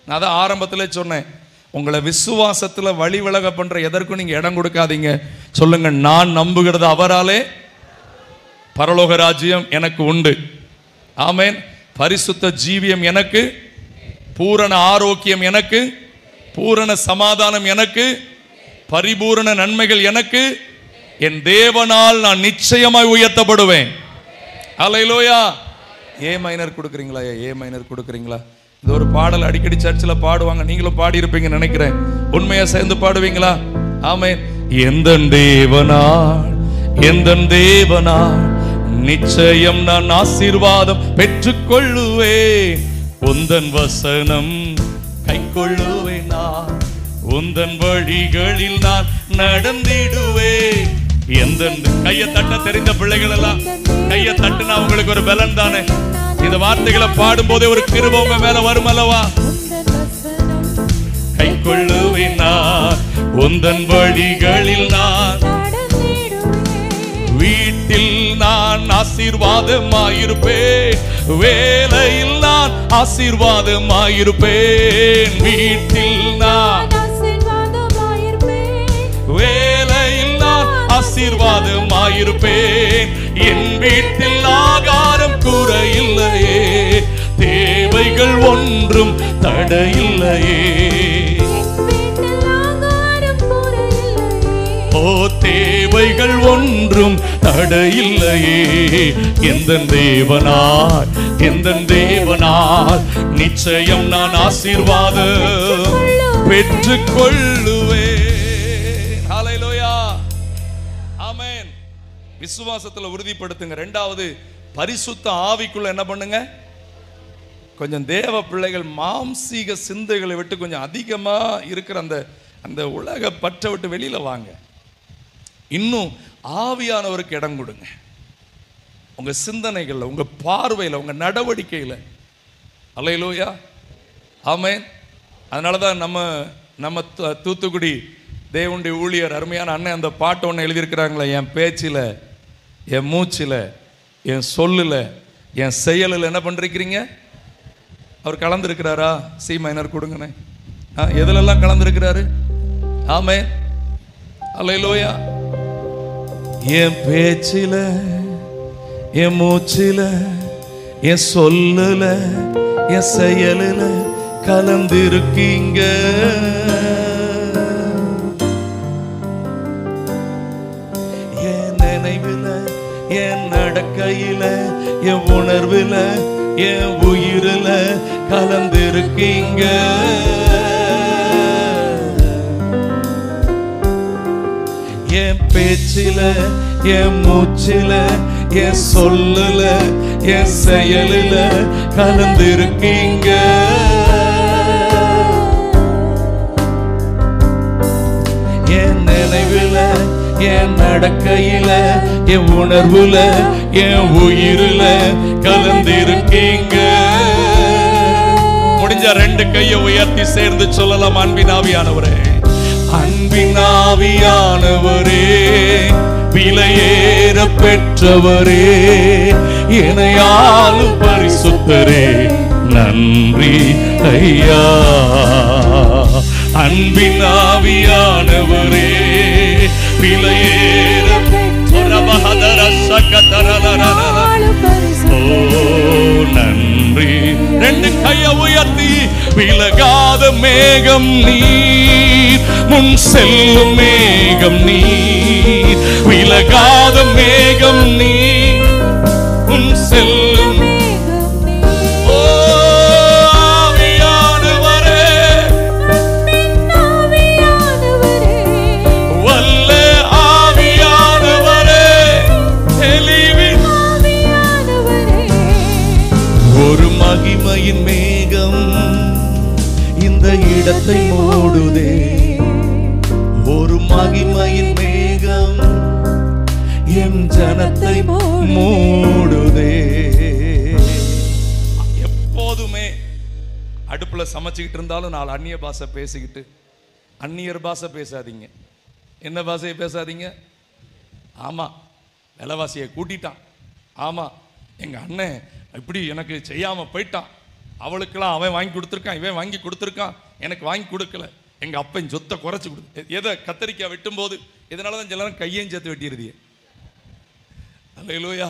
நான் தான் ஆரம்பத்திலே சொன்னேன், உங்களை விசுவாசத்துல வழி விலக பண்ற எதற்கும் நீங்க இடம் கொடுக்காதீங்க. சொல்லுங்க, நான் நம்புகிறது அவராலே பரலோக ராஜ்யம் எனக்கு உண்டு. ஆமென். பரிசுத்த ஜீவியம் எனக்கு, பூரண ஆரோக்கியம் எனக்கு, பூரண சமாதானம் எனக்கு, பரிபூரண நன்மைகள் எனக்கு. என் தேவனால் நான் நிச்சயமாய் உயர்த்தப்படுவேன். அல்லேலூயா. ஏ மைனர் கொடுக்குறீங்களா? ஏ மைனர் கொடுக்குறீங்களா? இது ஒரு பாடல் அடிக்கடி சர்ச்சில் பாடுவாங்க. நீங்களும் பாடி இருப்பீங்கன்னு நினைக்கிறேன். உண்மையா சேர்ந்து பாடுவீங்களா? ஆமென். எந்த தேவனால் நிச்சயம் நான் ஆசீர்வாதம் பெற்றுக்கொள்ளுவேன். உந்தன் வசனம் கைக்கொள்ளுவேன். நான் உந்தன் வழிகளில் நான் நடந்திடுவேன். எந்த கையை தட்ட தெரிந்த பிள்ளைகள் எல்லாம் கையை தட்டுனா உங்களுக்கு ஒரு பலன் தானே. இந்த வார்த்தைகளை பாடும் போதே ஒரு கிருபை உங்க மேல வரும் அல்லவா? கைக்கொள்ளுவேன் நான் உந்தன் வழிகளில் நான். வீட்டில் நான் ஆசீர்வாதமாயிருப்பேன், வேலையில் நான் ஆசீர்வாதமாயிருப்பேன். வீட்டில் நான் வேலையில் நான் ஆசீர்வாதமாயிருப்பேன். என் வீட்டில் ஆகாரம் குறையில்லையே, தேவைகள் ஒன்றும் தடையில்லையே. ஓ, தேவைகள் ஒன்றும் தடையில்லையே. எந்த தேவனால் நிச்சயம் நான் ஆசீர்வாதம் பெற்றுக்கொள்ளுவேன். ஹல்லேலூயா. ஆமென். விசுவாசத்துல உறுதிப்படுத்துங்க. 2வது, பரிசுத்த ஆவிக்குள்ள என்ன பண்ணுங்க? கொஞ்சம் தேவ பிள்ளைகள் மாம்சீக சிந்தைகளை விட்டு கொஞ்சம் அதிகமா இருக்கிற அந்த உலக பற்றை விட்டு வெளியில வாங்க. இன்னும் ஆவியானவருக்கு இடம் கொடுங்க. உங்க சிந்தனைகள்ல, உங்க பார்வையில, உங்க நடவடிக்கையில. அல்லேலூயா. ஆமென். அதனாலதான் நம்ம தூத்துக்குடி தேவனுடைய ஊழியர் அருமையான அண்ணன் அந்த பாட்டு ஒன்று எழுதியிருக்கிறாங்களே, என் பேச்சில், என் மூச்சில், என் சொல்லுல, என் செயலில் என்ன பண்ணிருக்கிறீங்க? அவர் கலந்துருக்கிறாரா? C minor கொடுங்கண்ணே. எதுலெல்லாம் கலந்துருக்கிறாரு? ஆமென். அல்லேலூயா. என் பேச்சில, என் மூச்சில, என் சொல்லுல, என் செயலில் கலந்திருக்கீங்க. நடக்கையில என் உணர்வுல என் உயிரில கலந்திருக்கீங்க. என் பேச்சில என் மூச்சில என் சொல்லுல என் செயலில கலந்திருக்கீங்க. என் நினைவுல என் நடக்கையில என் உணர்வுல என் உயிரில கலந்திருக்கீங்க. முடிஞ்ச 2 கையை உயர்த்தி சேர்ந்து சொல்லலாம், அன்பின் ஆவியானவரே, அன்பின் ஆவியானவரே, விலையேற பெற்றவரே, இணையாலும் பரிசுத்தரே, நன்றி ஐயா. அன்பின் ஆவியானவரே, விலையேற நன்றி. 2 கையை உயர்த்தி, விலகாத மேகம் நீர், முன் செல்லும் மேகம் நீர், விலகாத மேகம் நீர், முன் செல்லும் மகிமையின் மேகம் இந்த இடத்தை மூடுதே. ஒரு மகிமையின் மேகம் என் ஜனத்தை மூடுதே. எப்போதுமே அடுப்புல சமைச்சுக்கிட்டு இருந்தாலும் 4 அந்நிய பாஷை பேசிக்கிட்டு, அந்நியர் பாஷை பேசாதீங்க. என்ன பாஷையை பேசாதீங்க? ஆமா, விலைவாசியை கூட்டிட்டான், ஆமா எங்க அண்ணன் இப்படி எனக்கு செய்யாம போயிட்டான், அவளுக்கெல்லாம் அவன் வாங்கி கொடுத்துருக்கான், இவன் வாங்கி கொடுத்துருக்கான், எனக்கு வாங்கி கொடுக்கல, எங்க அப்பன் சொத்தை குறைச்சி கொடு. எதை கத்தரிக்காய் வெட்டும் போது இதனாலதான் சிலரும் கையையும் சேர்த்து வெட்டிடுதிய. அல்லேலூயா.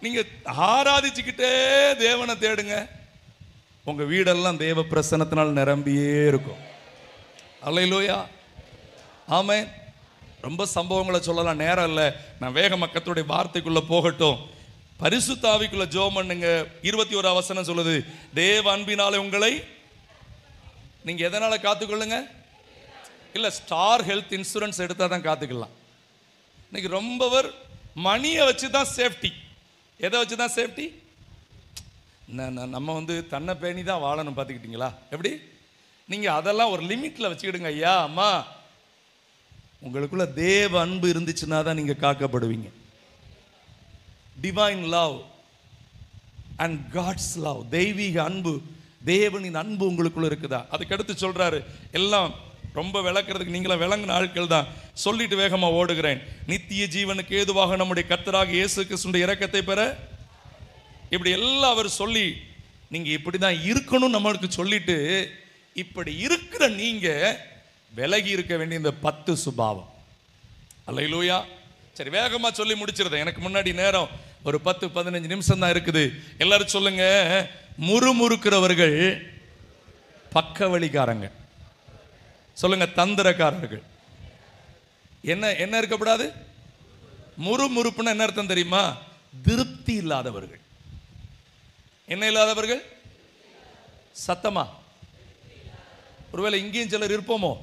நீங்க ஆராதிச்சுக்கிட்டே தேவனை தேடுங்க, உங்க வீடெல்லாம் தேவ பிரசன்னத்தினால் நிரம்பியே இருக்கும். அல்லேலூயா. ஆமென். ரொம்ப சம்பவங்களை சொல்லலாம், நேரம் இல்லை. நான் வேக மக்களுடைய வார்த்தைக்குள்ள போகட்டும். பரிசுத்த ஆவிக்குள்ள ஜெபம் பண்ணுங்க. 21 வசனம் சொல்லுது, தேவ அன்பினாலே உங்களை நீங்க எதனால காத்துக்கொள்ளுங்க? இல்ல, ஸ்டார் ஹெல்த் இன்சூரன்ஸ் எடுத்தா தான் காத்துக்கலாம். இன்னைக்கு ரொம்ப பேர் மணியை வச்சு தான் சேஃப்டி. எதை வச்சு தான் சேஃப்டி? நம்ம வந்து தன்னை பேணி தான் வாழணும். பார்த்துக்கிட்டீங்களா எப்படி? நீங்க அதெல்லாம் ஒரு லிமிட்ல வச்சுக்கிடுங்க. ஐயா அம்மா, உங்களுக்குள்ள தேவ அன்பு இருந்துச்சுன்னா தான் நீங்க காக்கப்படுவீங்க. Divine love and God's love, தெய்வீக அன்பு, தேவனின் அன்பு உங்களுக்குள்ள இருக்குதா? அதுக்கடுத்து சொல்றாரு, எல்லாம் ரொம்ப விளக்குறதுக்கு நீங்களும் விளங்கின ஆட்கள் தான், சொல்லிட்டு வேகமா ஓடுகிறேன். நித்திய ஜீவனுக்கு ஏதுவாக நம்முடைய கர்த்தராகிய இயேசு கிறிஸ்துவின் இரக்கத்தை பெற, இப்படி எல்லாம் அவர் சொல்லி நீங்க இப்படிதான் இருக்கணும் நம்மளுக்கு சொல்லிட்டு, இப்படி இருக்கிற நீங்க விலகி இருக்க வேண்டிய இந்த 10 சுபாவம். அல்லேலூயா. சரி, வேகமா சொல்லி முடிச்சிருந்தேன், எனக்கு முன்னாடி நேரம் ஒரு 10-15 நிமிஷம் தான் இருக்குது. எல்லாரும் சொல்லுங்க, முறுமுறுக்கிறவர்கள் பக்கவழிக்காரங்க. சொல்லுங்க, தந்திரக்காரர்கள். என்ன இருக்கப்படாது? முறுமுறுப்புன்னு என்ன அர்த்தம் தெரியுமா? திருப்தி இல்லாதவர்கள். என்ன இல்லாதவர்கள்? சத்தமா? ஒருவேளை இங்கேயும் சிலர் இருப்போமோ,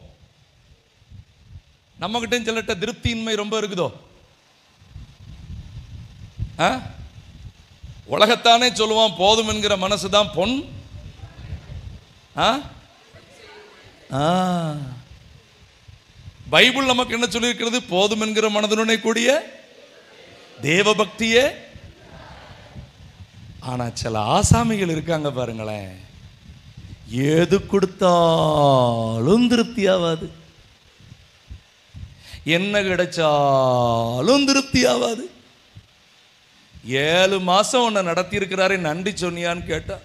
நம்ம கிட்ட சிலர்கிட்ட திருப்தியின்மை ரொம்ப இருக்குதோ? உலகத்தானே சொல்லுவான், போதும் என்கிற மனசுதான் பொன். பைபிள் நமக்கு என்ன சொல்லி இருக்கிறது? போதும் என்கிற மனதுடனே கூடிய தேவ பக்தியே. ஆனா சில ஆசாமிகள் இருக்காங்க பாருங்களேன், எது கொடுத்தாலும் திருப்தி ஆகாது, என்ன கிடைச்சாலும் திருப்தி ஆகாது. 7 மாசம் உன்னை நடத்தி இருக்கிறாரே, நன்றி சொன்னியான்னு கேட்டா,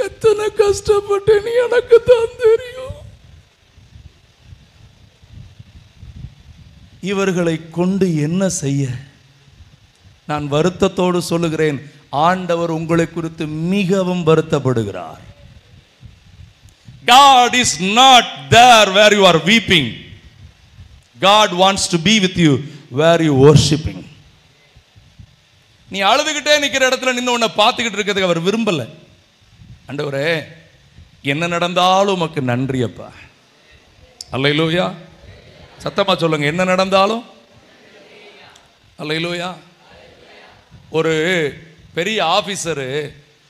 எத்தனை கஷ்டப்பட்டேன்னு எனக்கு தான் தெரியும். இவர்களை கொண்டு என்ன செய்ய? நான் வருத்தத்தோடு சொல்லுகிறேன், ஆண்டவர் உங்களை குறித்து மிகவும் வருத்தப்படுகிறார். God is not there where you are weeping. God wants to be with you where you worshiping. நீ அழுதுகிட்டே நிற்கிற இடத்துல நின்று உன்னை பார்த்துக்கிட்டு இருக்கிறதுக்கு அவர் விரும்பலை. ஆண்டவரே, என்ன நடந்தாலும் உமக்கு நன்றி அப்பா. அல்லேலூயா. சத்தமா சொல்லுங்க, என்ன நடந்தாலும் அல்லேலூயா. ஒரு பெரிய ஆஃபீஸரு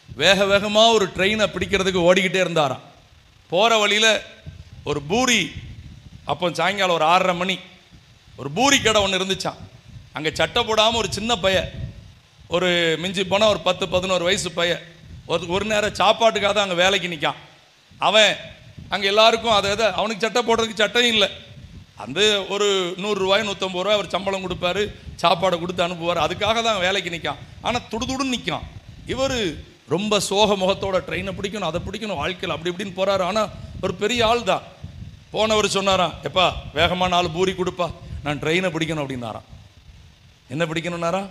வேக வேகமாக ஒரு ட்ரெயினை பிடிக்கிறதுக்கு ஓடிக்கிட்டே இருந்தாராம். போகிற வழியில் ஒரு பூரி, அப்போ சாயங்காலம் ஒரு 6:30 மணி, ஒரு பூரி கடை ஒன்று இருந்துச்சான். அங்கே சட்டை போடாமல் ஒரு சின்ன பையன், ஒரு மிஞ்சி போனால் ஒரு 10-11 வயசு பையன், ஒரு நேரம் சாப்பாட்டுக்காக தான் அங்கே வேலைக்கு நிற்கான். அவன் அங்கே எல்லாருக்கும் அதை அவனுக்கு சட்டை போடுறதுக்கு சட்டையும் இல்லை. அந்த ஒரு 100 ரூபாய் 150 ரூபாய் அவர் சம்பளம் கொடுப்பாரு, சாப்பாடை கொடுத்து அனுப்புவார். அதுக்காக தான் வேலைக்கு நிற்கான். ஆனால் துடுதுடுன்னு நிற்கான். இவர் ரொம்ப சோக முகத்தோட ட்ரெயினை பிடிக்கணும், அதை பிடிக்கணும், வாழ்க்கையில் அப்படி இப்படின்னு போகிறாரு. ஆனால் ஒரு பெரிய ஆள் தான். போனவர் சொன்னாராம், எப்பா வேகமாக 4 பூரி கொடுப்பா, நான் ட்ரெயினை பிடிக்கணும் அப்படின்னாராம். என்ன பிடிக்கணும்னாரா?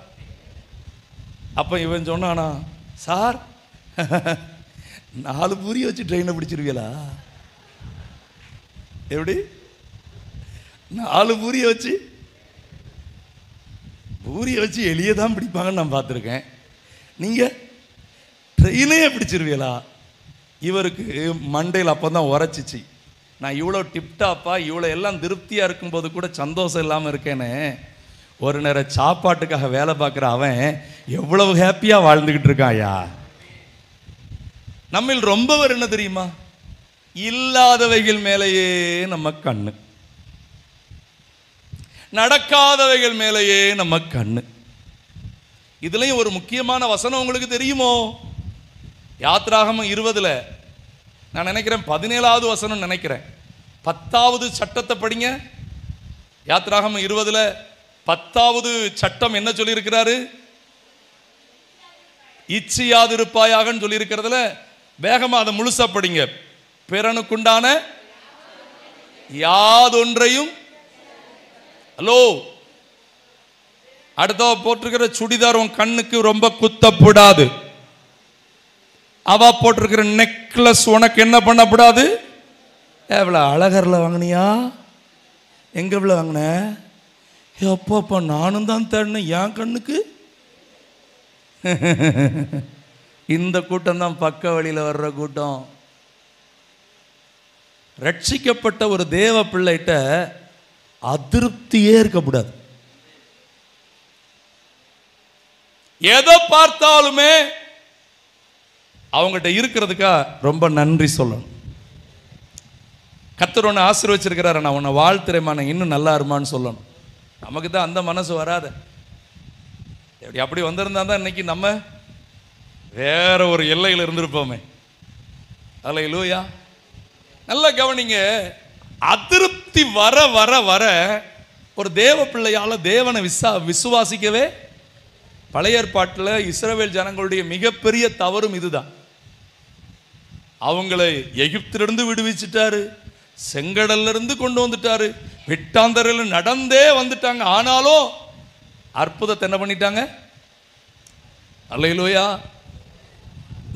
அப்போ இவன் சொன்னானா, சார் 4 பூரியை வச்சு ட்ரெயினை பிடிச்சிருவீங்களா? எப்படி 4 பூரியை வச்சு எளிய தான் பிடிப்பாங்கன்னு நான் பார்த்துருக்கேன். நீங்கள் ட்ரெயினையே பிடிச்சிருவீங்களா? இவருக்கு மண்டையில் அப்போ தான் உரைச்சிச்சு, நான் இவ்வளோ டிப்டாப்பா இவ்வளோ எல்லாம் திருப்தியாக இருக்கும்போது கூட சந்தோஷம் இல்லாமல் இருக்கேன்னு. ஒரு நேரம் சாப்பாட்டுக்காக வேலை பார்க்குற அவன் எவ்வளவு ஹாப்பியாக வாழ்ந்துக்கிட்டு இருக்கான். ஐயா, நம்மில் ரொம்பவர் என்ன தெரியுமா? இல்லாதவைகள் மேலேயே நம்ம கண்ணு, நடக்காதவைகள் மேலேயே நம்ம கண்ணு. இதுலயும் ஒரு முக்கியமான வசனம் உங்களுக்கு தெரியுமோ? யாத்ராகமம் 20 நான் நினைக்கிறேன் 17வது வசனம் நினைக்கிறேன். 10வது சட்டத்தை படிங்க. யாத்ராகமம் 20 10வது சட்டம் என்ன சொல்லி இருக்கிறாரு? இச்சியாதிருப்பாயாக சொல்லி இருக்கிறதுல வேகமா அதை முழுசா படிங்க. பிறனுக்குண்டான யாதொன்றையும், ஹலோ, அடுத்த போட்டிருக்கிற சுடிதார் உன் கண்ணுக்கு ரொம்ப குத்தப்படாது. அவ போட்டிருக்கிற நெக்லஸ் உனக்கு என்ன பண்ணப்படாது. எவ்வளோ அழகர்ல வாங்கினியா? எங்க எவ்வளோ வாங்கின? எப்பப்பா நானும் தான் தேடினேன் என் கண்ணுக்கு. இந்த கூட்டம் தான் பக்க வழியில் வர்ற கூட்டம். ரட்சிக்கப்பட்ட ஒரு தேவ பிள்ளைகிட்ட அதிருப்தியே இருக்கக்கூடாது. எதை பார்த்தாலுமே அவங்ககிட்ட இருக்கிறதுக்கா ரொம்ப நன்றி சொல்லணும். கர்த்தர் உன்னை ஆசீர்வச்சிருக்கிறாரு, நான் உன்னை வாழ்த்துறேம்மா, நான் இன்னும் நல்லா இருமான்னு சொல்லணும். நமக்கு தான் அந்த மனசு வராது. அப்படி வந்திருந்தா தான் இன்னைக்கு நம்ம வேற ஒரு எல்லையில் இருந்திருப்போமே. அல்லேலூயா. நல்லா கவனிங்க. அதிருப்தி வர வர வர ஒரு தேவ பிள்ளையால தேவனை விசுவாசிக்கவே. பழைய ஏற்பாட்டில் இஸ்ரவேல் ஜனங்களுடைய மிகப்பெரிய தவறும் இதுதான். அவங்களை எகிப்திலிருந்து விடுவிச்சிட்டாரு, செங்கடல்ல இருந்து கொண்டு வந்துட்டாரு, வெட்டாந்தரையில் நடந்தே வந்துட்டாங்க. ஆனாலும் அற்புதத்தை என்ன பண்ணிட்டாங்க? அல்லேலூயா.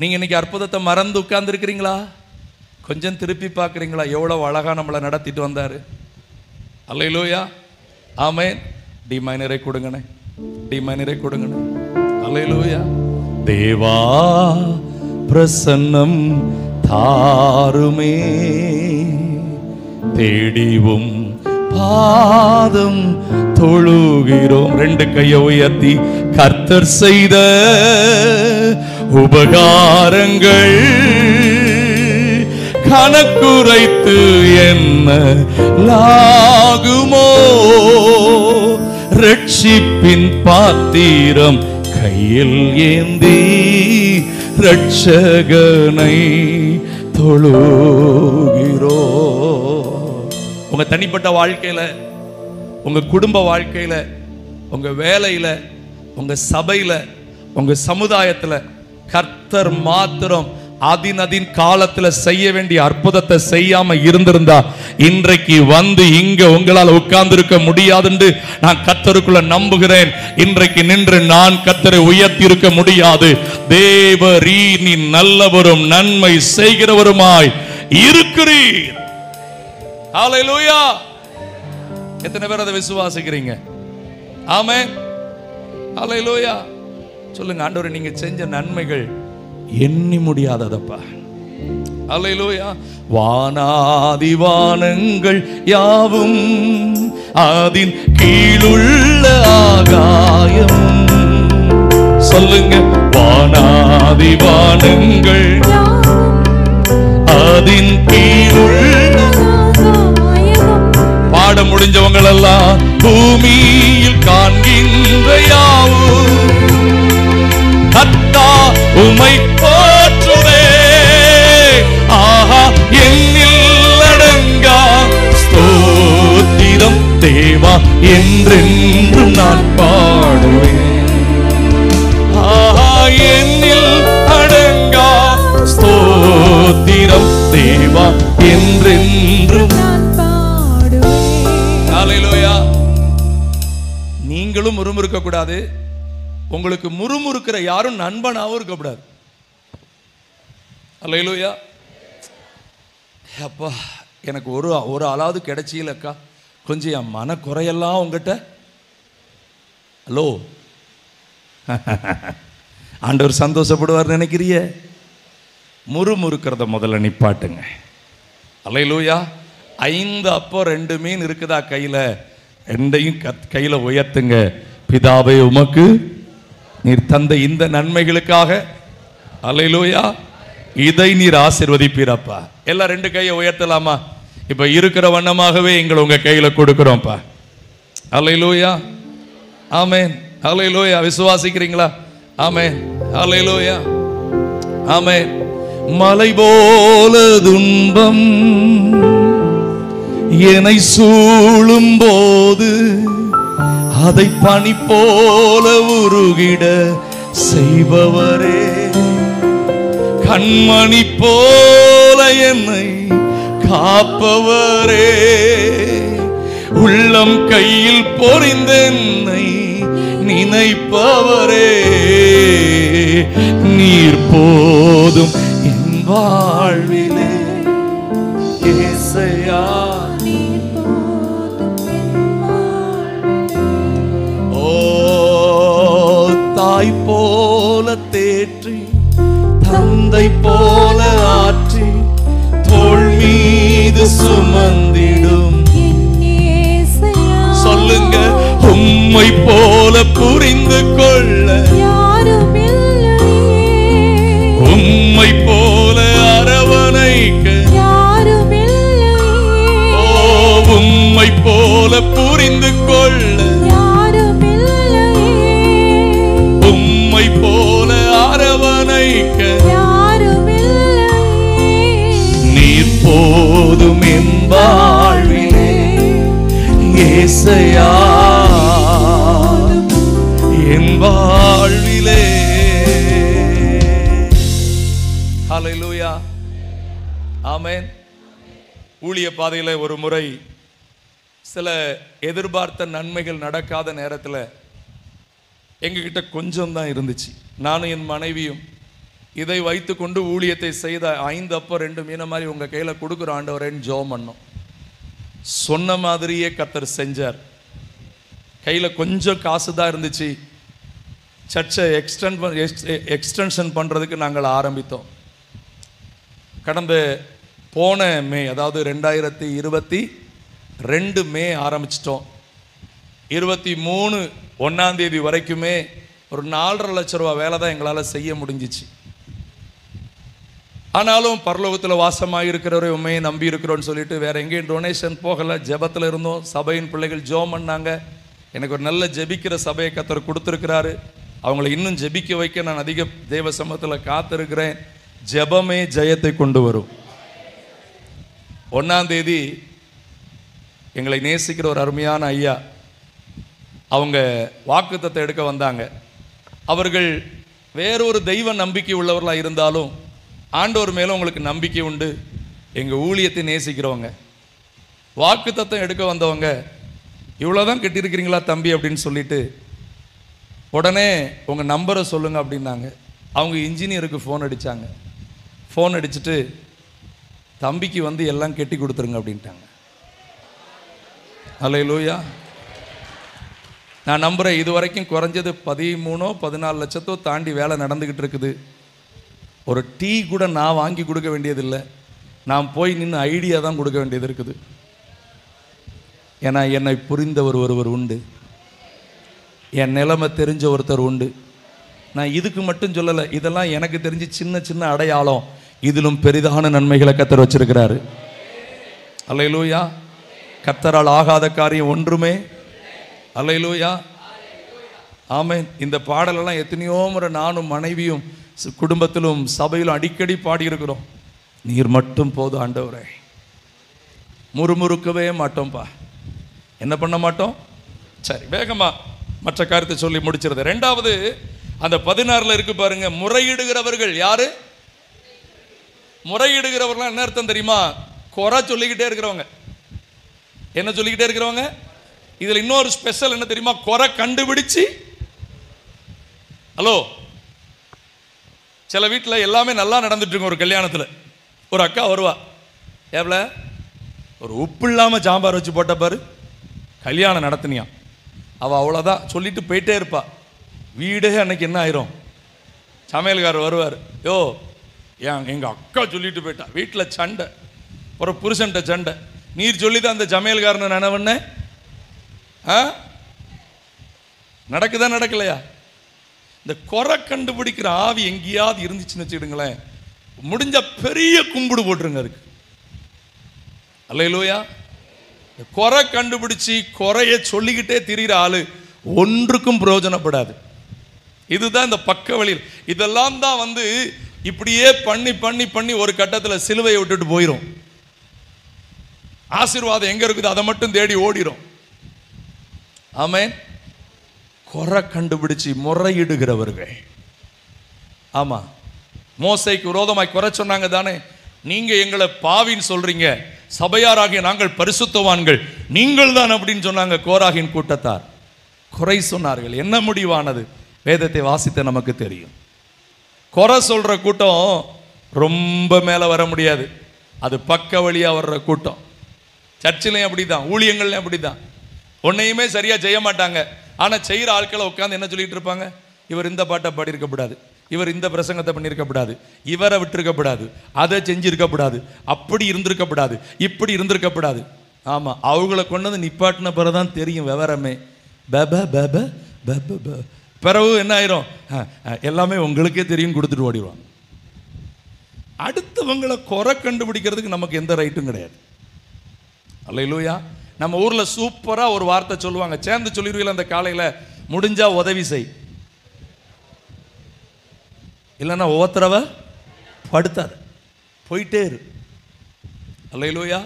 நீங்க இன்னைக்கு அற்புதத்தை மறந்து உட்கார்ந்து இருக்கிறீங்களா? கொஞ்சம் திருப்பி பார்க்குறீங்களா? எவ்வளவு அழகா நம்மளை நடத்திட்டு வந்தாரு. அல்லேலூயா. ஆமென். D மைனரை கொடுங்கண்ணே, D மைனரை கொடுங்கண்ணே. அல்லேலூயா. தேவா பிரசன்னம் தாருமே, தேடிவும் பாதம் தொழுகிறோம். 2 கையை உயர்த்தி கர்த்தர் செய்த உபகாரங்கள் கணக்குரைத்து என்ன லாகுமோ, ரட்சிப்பின் பாத்திரம் கையில் ஏந்தி ரட்சகனை தொழுகிறோ. உங்க தனிப்பட்ட வாழ்க்கையில, உங்க குடும்ப வாழ்க்கையில, உங்க வேலையில, உங்க சபையில, உங்க சமுதாயத்துல கர்த்தர் மாத்திரம் அதின் காலத்துல செய்ய வேண்டிய அற்புதத்தை செய்யாம இருந்திருந்தா இன்றைக்கு வந்து இங்க உங்களால் உட்கார்ந்து இருக்க முடியாதுன்னு நான் கர்த்தருக்குள்ள நம்புகிறேன். இன்றைக்கு நின்று நான் கர்த்தரை உயர்த்தி இருக்க முடியாது. தேவரீர் நல்லவரும் நன்மை செய்கிறவருமாய் இருக்கிறீர். ஹல்லேலூயா. எத்தனை பேர் அதை விசுவாசிக்கிறீங்க? ஆமென். ஹல்லேலூயா. சொல்லுங்க, ஆண்டவரே நீங்க செஞ்ச நன்மைகள் எண்ணி முடியாததப்பா. அல்லேலூயா. வானாதி வானங்கள் யாவும் அதின் கீழுள்ள ஆகாயம். சொல்லுங்க, வானாதி வானங்கள் அதின் கீழுள்ள. பாட முடிஞ்சவங்களெல்லாம் பூமியில் காண்கின்ற யாவும் கர்த்தா உம்மை போற்றுதே. ஆஹா, எண்ணில் அடங்கா ஸ்தோத்திரம் தேவா என்றென்றும் நான் பாடுவேன். ஆஹா, எண்ணில் அடங்கா ஸ்தோத்திரம் தேவா என்றென்றும் நான் பாடுவேன். ஹல்லேலூயா. நீங்களும் முறுமுறுக்க கூடாது, உங்களுக்கு முறுமுறுக்கிற யாரும் நண்பனாகவும் இருக்கக்கூடாது. அல்லேலூயா. அப்பா, எனக்கு ஒரு ஆளாவது கிடைச்சிலக்கா, கொஞ்சம் என் மன குறையெல்லாம் உங்ககிட்ட. ஹலோ, ஆண்டவர் சந்தோஷப்படுவார் நினைக்கிறிய? முறுமுறுக்கிறத முதல்ல நிப்பாட்டுங்க. அல்லேலூயா. 5 அப்போ 2 மீன் இருக்குதா கையில், ரெண்டையும் கையில் உயர்த்துங்க. பிதாவே, உமக்கு நீர் தந்த இந்த நன்மைகளுக்காக அல்லேலூயா, இதை நீர் ஆசீர்வதிப்பீரப்பா. எல்லாம் 2 கையை உயர்த்தலாமா? இப்ப இருக்கிற வண்ணமாகவே எங்களை உங்க கையில கொடுக்கிறோம்ப்பா. அல்லேலூயா, ஆமென். அல்லேலூயா. விசுவாசிக்கிறீங்களா? ஆமென். அல்லேலூயா, ஆமென். மலை போல துன்பம் என்னை சூழும் போது அதை பனி போல உருகிட செய்பவரே, கண்மணி போல என்னை காப்பவரே, உள்ளம் கையில் பொறிந்தென்னை நினைப்பவரே, நீர் போதும் என் வாழ்விலே இயேசையா. தாய் போல தேற்றி தந்தை போல ஆற்றி தோள் மீது சுமந்திடும். சொல்லுங்க, உம்மை போல புரிந்து கொள்ள உம்மை போல அரவணைக்க உம்மை போல புரிந்து கொள்ள உம்மை போல அரவணைக்க நீர் போதும் என் வாழ்விலே இயேசையா, என் வாழ்விலே. ஹல்லேலூயா, ஆமென். ஊழிய பாதையில ஒரு முறை சில எதிர்பார்த்த நன்மைகள் நடக்காத நேரத்தில் எங்ககிட்ட கொஞ்சம் தான் இருந்துச்சு. நானும் என் மனைவியும் இதை வைத்து கொண்டு ஊழியத்தை செய்த 5 அப்போ 2 மீன மாதிரி உங்கள் கையில் கொடுக்குற ஆண்டவரேன்னு ஜெபம் பண்ணோம். சொன்ன மாதிரியே கர்த்தர் செஞ்சார். கையில் கொஞ்சம் காசு தான் இருந்துச்சு. சர்ச்சை எக்ஸ்டென்ஷன் பண்ணுறதுக்கு நாங்கள் ஆரம்பித்தோம். கடந்த போன மே, அதாவது 2022 மே ஆரம்பிச்சிட்டோம். 23 1ஆம் தேதி வரைக்குமே ஒரு 4.5 லட்சம் ரூபா வேலை தான் எங்களால் செய்ய முடிஞ்சிச்சு. ஆனாலும் பரலோகத்தில் வாசமாக இருக்கிறவரை உண்மையை நம்பி இருக்கிறோன்னு சொல்லிட்டு வேற எங்கேயும் டொனேஷன் போகலை. ஜெபத்தில் இருந்தோம். சபையின் பிள்ளைகள் ஜெபம் பண்ணாங்க. எனக்கு ஒரு நல்ல ஜெபிக்கிற சபையை கர்த்தர் கொடுத்துருக்கிறாரு. அவங்களை இன்னும் ஜெபிக்க வைக்க நான் அதிக தேவ சமூகத்தில் காத்திருக்கிறேன். ஜெபமே ஜெயத்தை கொண்டு வரும். 1ஆம் தேதி எங்களை நேசிக்கிற ஒரு அருமையான ஐயா அவங்க வாக்குத்தத்தம் எடுக்க வந்தாங்க. அவர்கள் வேறொரு தெய்வ நம்பிக்கை உள்ளவர்களாக இருந்தாலும் ஆண்டவர் மேலும் உங்களுக்கு நம்பிக்கை உண்டு. எங்கள் ஊழியத்தை நேசிக்கிறவங்க. வாக்குத்தத்தம் எடுக்க வந்தவங்க, இவ்வளோதான் கட்டியிருக்கிறீங்களா தம்பி அப்படின்னு சொல்லிட்டு உடனே உங்கள் நம்பரை சொல்லுங்கள் அப்படின்னாங்க. அவங்க இன்ஜினியருக்கு ஃபோன் அடித்தாங்க. ஃபோன் அடிச்சுட்டு தம்பிக்கு வந்து எல்லாம் கட்டி கொடுத்துருங்க அப்படின்ட்டாங்க. அல்லேலூயா. நான் நம்புகிறேன் இது வரைக்கும் குறைஞ்சது 13-14 லட்சத்தோ தாண்டி வேலை நடந்துக்கிட்டு இருக்குது. ஒரு டீ கூட நான் வாங்கி கொடுக்க வேண்டியதில்லை, நான் போய் நின்று ஐடியா தான் கொடுக்க வேண்டியது இருக்குது. ஏன்னா என்னை புரிந்தவர் ஒருவர் உண்டு, என் நிலைமை தெரிஞ்ச ஒருத்தர் உண்டு. நான் இதுக்கு மட்டும் சொல்லலை, இதெல்லாம் எனக்கு தெரிஞ்சு சின்ன சின்ன அடையாளம், இதிலும் பெரிதான நன்மைகளை கர்த்தர் வச்சிருக்கிறாரு. அல்லேலூயா. கர்த்தரால் ஆகாத காரியம் ஒன்றுமே. அல்லேலூயா, ஆமென். இந்த பாடலெல்லாம் எத்தனையோ முறை நானும் மனைவியும் குடும்பத்திலும் சபையிலும் அடிக்கடி பாடியிருக்கிறோம். நீர் மட்டும் போதும் ஆண்டவரே, முறுமுறுக்கவே மாட்டோம்ப்பா. என்ன பண்ண மாட்டோம்? சரி, வேகமா மற்ற காரியத்தை சொல்லி முடிச்சிருது. ரெண்டாவது, அந்த 16 இருக்கு பாருங்க, முறையிடுகிறவர்கள் யாரு? முறையிடுகிறவர்கள் என்ன அர்த்தம் தெரியுமா? குறை சொல்லிக்கிட்டே இருக்கிறவங்க. என்ன சொல்லிக்கிட்டே இருக்கிறவங்க? இதுல இன்னொரு ஸ்பெஷல் என்ன தெரியுமா? குறை கண்டுபிடிச்சு. ஹலோ, சில வீட்டில் எல்லாமே நல்லா நடந்துட்டு இருக்கும். ஒரு கல்யாணத்தில் ஒரு அக்கா வருவா, எவ்வளோ ஒரு உப்பு இல்லாமல் சாம்பார் வச்சு போட்ட பாரு, கல்யாணம் நடத்தினியா. அவள் அவ்வளோதான் சொல்லிட்டு போயிட்டே இருப்பா. வீடே அன்னைக்கு என்ன ஆயிரும்? சமையல்காரர் வருவார், யோ எங்கள் அக்கா சொல்லிட்டு போயிட்டா. வீட்டில் சண்டை, ஒரு புருஷன்ட்ட சண்டை. நீர் சொல்லி தான் அந்த சமையல்காரனை நினைவண்ண நடக்குதா நடக்கலையா? இந்த குறை கண்டுபிடிக்கிற ஆவி எங்கேயாவது இருந்துச்சுன்னு வச்சுக்கிடுங்களேன், முடிஞ்ச பெரிய கும்பிடு போட்டுருங்க அதுக்கு. அல்லேலூயா. குறை கண்டுபிடிச்சி குறைய சொல்லிக்கிட்டே திரிகிற ஆளு ஒன்றுக்கும் பிரயோஜனப்படாது. இதுதான் இந்த பக்க வழியில். இதெல்லாம் தான் வந்து இப்படியே பண்ணி பண்ணி பண்ணி ஒரு கட்டத்தில் சிலுவையை விட்டுட்டு போயிடும். ஆசீர்வாதம் எங்க இருக்குது அதை மட்டும் தேடி ஓடிடும். ஆமென். குறை கண்டுபிடிச்சு முறையிடுகிறவர்கள். ஆமா, மோசேக்கு விரோதமாய் குறை சொன்னாங்க தானே. நீங்க எங்களை பாவின்னு சொல்றீங்க, சபையாராகிய நாங்கள் பரிசுத்தவான்கள், நீங்கள் தான் அப்படின்னு சொன்னாங்க. கோராகின் கூட்டத்தார் குறை சொன்னார்கள். என்ன முடிவானது? வேதத்தை வாசித்த நமக்கு தெரியும். குறை சொல்ற கூட்டம் ரொம்ப மேல வர முடியாது. அது பக்க வழியா வர்ற கூட்டம். சர்ச்சிலையும் அப்படிதான், ஊழியங்கள்லையும் அப்படிதான். ஒன்னையுமே சரியா செய்ய மாட்டாங்க. ஆனா செய்யற ஆட்களை உட்காந்து என்ன சொல்லிட்டு இருப்பாங்க? இவர் இந்த பாட்டை பாடியிருக்கப்படாது, இவர் இந்த பிரசங்கத்தை பண்ணியிருக்கப்படாது, இவரை விட்டுருக்கப்படாது, அதை செஞ்சிருக்கப்படாது, அப்படி இருந்திருக்கப்படாது, இப்படி இருந்திருக்கப்படாது. ஆமா, அவங்கள கொண்டு வந்து நிப்பாட்டின பிறகுதான் தெரியும் விவரமே. பிறகு என்ன ஆயிரும்? எல்லாமே உங்களுக்கே தெரியும் கொடுத்துட்டு ஓடிடுவாங்க. அடுத்தவங்களை குறை கண்டுபிடிக்கிறதுக்கு நமக்கு எந்த ரைட்டும் கிடையாது. அல்லேலூயா. நம்ம ஊர்ல சூப்பரா ஒரு வார்த்தை சொல்லுவாங்க, சேர்ந்து சொல்லிடுவீங்களா? அந்த காலையில முடிஞ்சா உதவி செய், இல்லைன்னா ஒவ்வொருத்தரவ படுத்தாத, போயிட்டே இரு. அல்லேலூயா.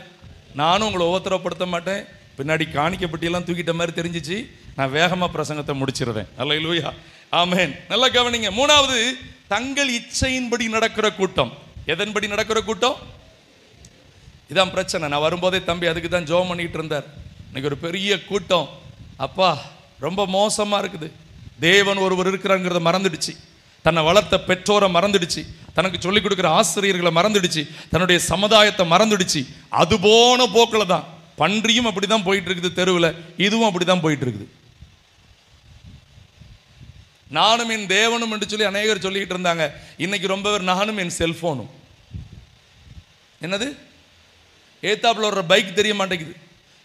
நானும் உங்களை ஒவ்வொருத்தரப்படுத்த மாட்டேன். பின்னாடி காணிக்கப்பட்டியெல்லாம் தூக்கிட்ட மாதிரி தெரிஞ்சிச்சு, நான் வேகமா பிரசங்கத்தை முடிச்சிருந்தேன். அல்லேலூயா, ஆமென். நல்லா கவனிங்க. மூணாவது, தங்கள் இச்சையின்படி நடக்கிற கூட்டம். எதன்படி நடக்கிற கூட்டம்? இதான் பிரச்சனை. நான் வரும்போதே தம்பி அதுக்கு தான் ஜெபம் பண்ணிட்டு இருந்தார். இன்னைக்கு ஒரு பெரிய கூட்டம், அப்பா ரொம்ப மோசமா இருக்குது. தேவன் ஒருவர் இருக்கிறாங்கிறத மறந்துடுச்சு, தன்னை வளர்த்த பெற்றோரை மறந்துடுச்சு, தனக்கு சொல்லிக் கொடுக்குற ஆசிரியர்களை மறந்துடுச்சு, தன்னுடைய சமுதாயத்தை மறந்துடுச்சு. அது போன போக்கில் தான். பன்றியும் அப்படிதான் போயிட்டு இருக்குது தெருவில், இதுவும் அப்படிதான் போயிட்டு இருக்குது. நானும் என் தேவனும் என்று சொல்லி அநேகர் சொல்லிக்கிட்டு இருந்தாங்க. இன்னைக்கு ரொம்ப பேர் நானும் என் செல்போனும். என்னது? ஏத்தாப்புல வர்ற பைக் தெரிய மாட்டேங்குது,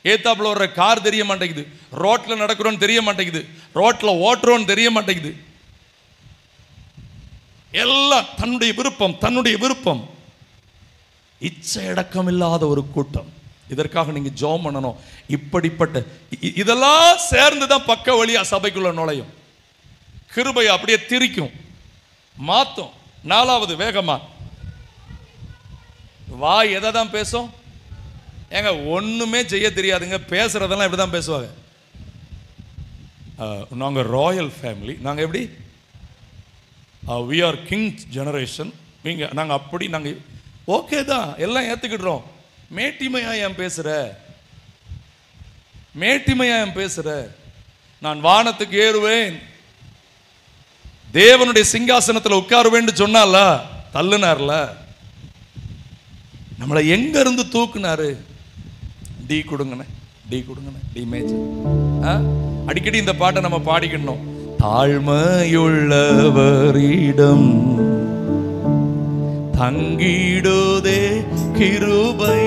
ஏத்தாப்புல வர்ற கார் தெரிய மாட்டேங்குது, ரோட்ல நடக்கிறோன்னு தெரிய மாட்டேங்குது, ரோட்ல ஓட்டுறோன்னு தெரிய மாட்டேங்குது. எல்லாம் தன்னுடைய விருப்பம், தன்னுடைய விருப்பம். இச்சை அடக்கம் இல்லாத ஒரு கூட்டம். இதற்காக நீங்க ஜெபம் பண்ணணும். இப்படிப்பட்ட இதெல்லாம் சேர்ந்துதான் பக்க வழியா சபைக்குள்ள நுழையும். கிருபையை அப்படியே திரிக்கும், மாத்தும். நாலாவது, வேகமா வாய் எதை தான் பேசும்? ஏங்க ஒண்ணுமே செய்ய தெரியாதுங்க, பேசுறதெல்லாம் இப்படிதான் பேசுவாங்க. நாங்க ராயல் ஃபேமிலி, நாங்க எப்படி we are king generation, நாங்க அப்படி, நாங்க ஓகே தான், எல்லாம் ஏத்துக்கிடுறோம். மேட்டிமையா ஏன் பேசுற? மேட்டிமையா ஏன் பேசுற? நான் வானத்துக்கு ஏறுவேன், தேவனுடைய சிங்காசனத்தில் உட்காருவேன்னு சொன்னால, தள்ளுனார்ல, நம்மளை எங்க இருந்து தூக்குனாரு? டீ கொடுங்கண்ணே, டி கொடுங்க, டி மேஜர். அடிக்கடி இந்த பாட்டை நம்ம பாடிக்கணும். தாழ்மையுள்ளவரிடம் தங்கிடுதே கிருபை,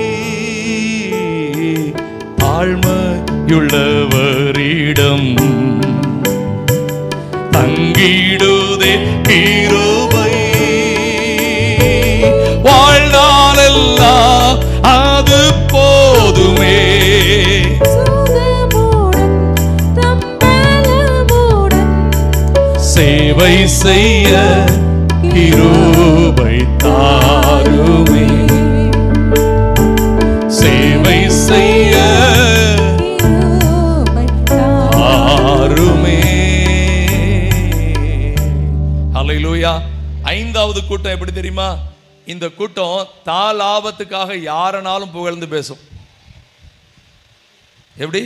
தாழ்மையுள்ளவரிடம் தங்கிடுதே கிருபை, வாழ்நாளெல்லாம் அது போதுமே, சேவை செய்ய கிருபை தாருமே, சேவை செய்ய தாருமே. ஹல்லேலூயா. ஐந்தாவது கூட்டம் எப்படி தெரியுமா? இந்த கூட்டம் தாலாபத்துக்காக யாரனாலும் புகழ்ந்து பேசும். எப்படி?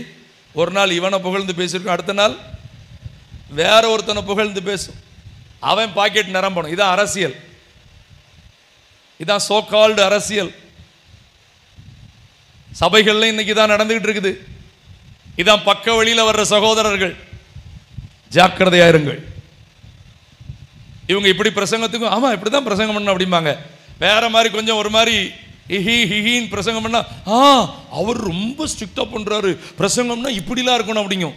ஒரு நாள் இவனை புகழ்ந்து பேசியிருக்கோம், அடுத்த நாள் வேற ஒருத்தனை புகழ்ந்து பேசும். அவன் பாக்கெட் நிரம்பணும். இதான் அரசியல், இதான் சோ கால்டு அரசியல். சபைகள்ல இன்னைக்கு தான் நடந்துகிட்டு இருக்குது. இதான் பக்க வழியில வர்ற சகோதரர்கள், ஜாக்கிரதையா இருங்கள். இவங்க இப்படி பிரசங்கத்துக்கும் ஆமா இப்படிதான் பிரசங்கம் பண்ண அப்படிம்பாங்க. வேற மாதிரி கொஞ்சம் ஒரு மாதிரி ஹிஹின்னு பிரசங்கம் பண்ணா அவர் ரொம்ப ஸ்ட்ரிக்டா பண்றாரு, பிரசங்கம்னா இப்படிலாம் இருக்கணும் அப்படிங்கும்.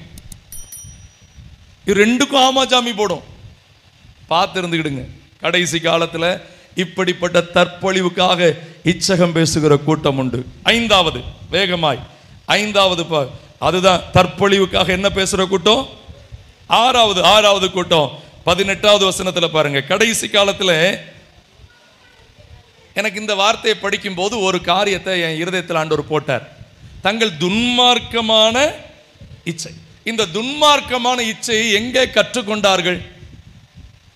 இது ரெண்டுக்கும் ஆமா சாமி போடும். பார்த்து இருந்துக்கிடுங்க. கடைசி காலத்துல இப்படிப்பட்ட தற்பொழிவுக்காக இச்சகம் பேசுகிற கூட்டம் உண்டு. ஐந்தாவது, வேகமாய் ஐந்தாவது, அதுதான் தற்பொழிவுக்காக என்ன பேசுற கூட்டம். ஆறாவது கூட்டம் 18வது வசனத்துல பாருங்க. கடைசி காலத்துல எனக்கு இந்த வார்த்தையை படிக்கும் போது ஒரு காரியத்தை என் இருதயத்தில் ஆண்டவர் போட்டார். தங்கள் துன்மார்க்கமான இச்சை. இந்த துன்மார்க்கமான இச்சையை எங்கே கற்றுக்கொண்டார்கள்?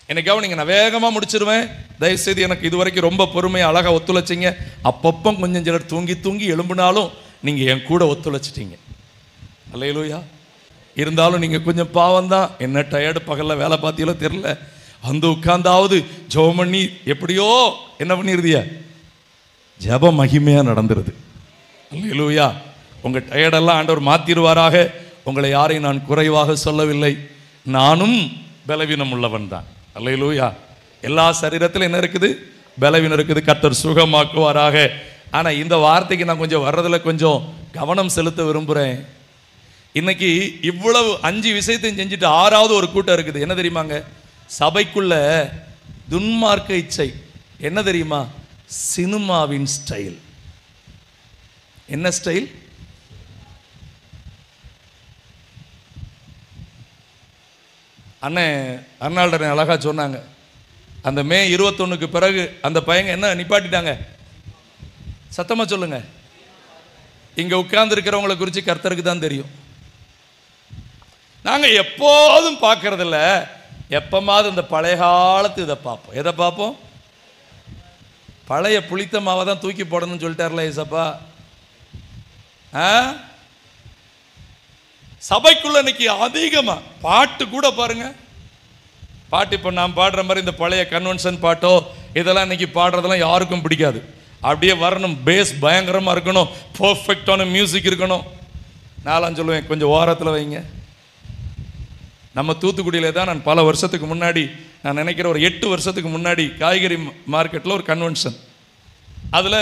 எனக்கு கவனிங்க, நான் வேகமா முடிச்சிருவேன். தயவுசெய்து எனக்கு இதுவரைக்கும் ரொம்ப பொறுமையா அழகா ஒத்துழைச்சிங்க. அப்பப்போ கொஞ்சம் சிலர் தூங்கி எழும்பினாலும் நீங்க என் கூட ஒத்துழைச்சிட்டீங்க. அல்லேலூயா. இருந்தாலும் நீங்க கொஞ்சம் பாவம் தான். என்ன டயர்டு, பகல்ல வேலை பார்த்தீங்களோ தெரியல, வந்து உட்கார்ந்தாவது ஜெபம் பண்ணி எப்படியோ என்ன பண்ணிருதிய ஜெபம் மகிமையா நடந்துருது. அல்லேலூயா. உங்க டயர்டெல்லாம் ஆண்டவர் மாத்திருவாராக. உங்களை யாரையும் நான் குறைவாக சொல்லவில்லை, நானும் பலவீனம் உள்ளவன் தான். அல்லேலூயா. எல்லா சரீரத்திலும் என்ன இருக்குது? பலவீனம் இருக்குது. கர்த்தர் சுகமாக்குவாராக. ஆனா இந்த வார்த்தைக்கு நான் கொஞ்சம் வர்றதுல கொஞ்சம் கவனம் செலுத்த விரும்புறேன். இன்னைக்கு இவ்வளவு 5 விஷயத்தையும் செஞ்சுட்டு 6வது ஒரு கூட்டம் இருக்குது. என்ன தெரியுமாங்க? சபைக்குள்ள துன்மார்க்க இச்சை. என்ன தெரியுமா? சினிமாவின் ஸ்டைல். என்ன ஸ்டைல்? அண்ணன் அர்னால்டு அழகா சொன்னாங்க. அந்த மே 21க்கு பிறகு அந்த பையங்க என்ன நிப்பாட்டிட்டாங்க? சத்தமா சொல்லுங்க. இங்க உட்கார்ந்து இருக்கிறவங்களை குறித்து கர்த்தருக்கு தான் தெரியும். நாங்க எப்போதும் பார்க்கறதில்ல, எப்பமாவது இந்த பழைய காலத்து இதை பார்ப்போம். எதை பார்ப்போம்? பழைய புளித்த மாவை தான் தூக்கி போடணும்னு சொல்லிட்டார்ல ஏசப்பா. சபைக்குள்ள இன்னைக்கு அதிகமா பாட்டு கூட பாருங்க. பாட்டு இப்போ நான் பாடுற மாதிரி இந்த பழைய கன்வென்ஷன் பாட்டோ இதெல்லாம் இன்னைக்கு பாடுறதெல்லாம் யாருக்கும் பிடிக்காது. அப்படியே வரணும், பேஸ் பயங்கரமா இருக்கணும், பர்ஃபெக்டான மியூசிக் இருக்கணும். நான்லாம் சொல்லுவேன் கொஞ்சம் ஓரத்தில் வைங்க. நம்ம தூத்துக்குடியில தான் நான் பல வருஷத்துக்கு முன்னாடி, நான் நினைக்கிற ஒரு 8 வருஷத்துக்கு முன்னாடி காய்கறி மார்க்கெட்டில் ஒரு கன்வென்ஷன், அதில்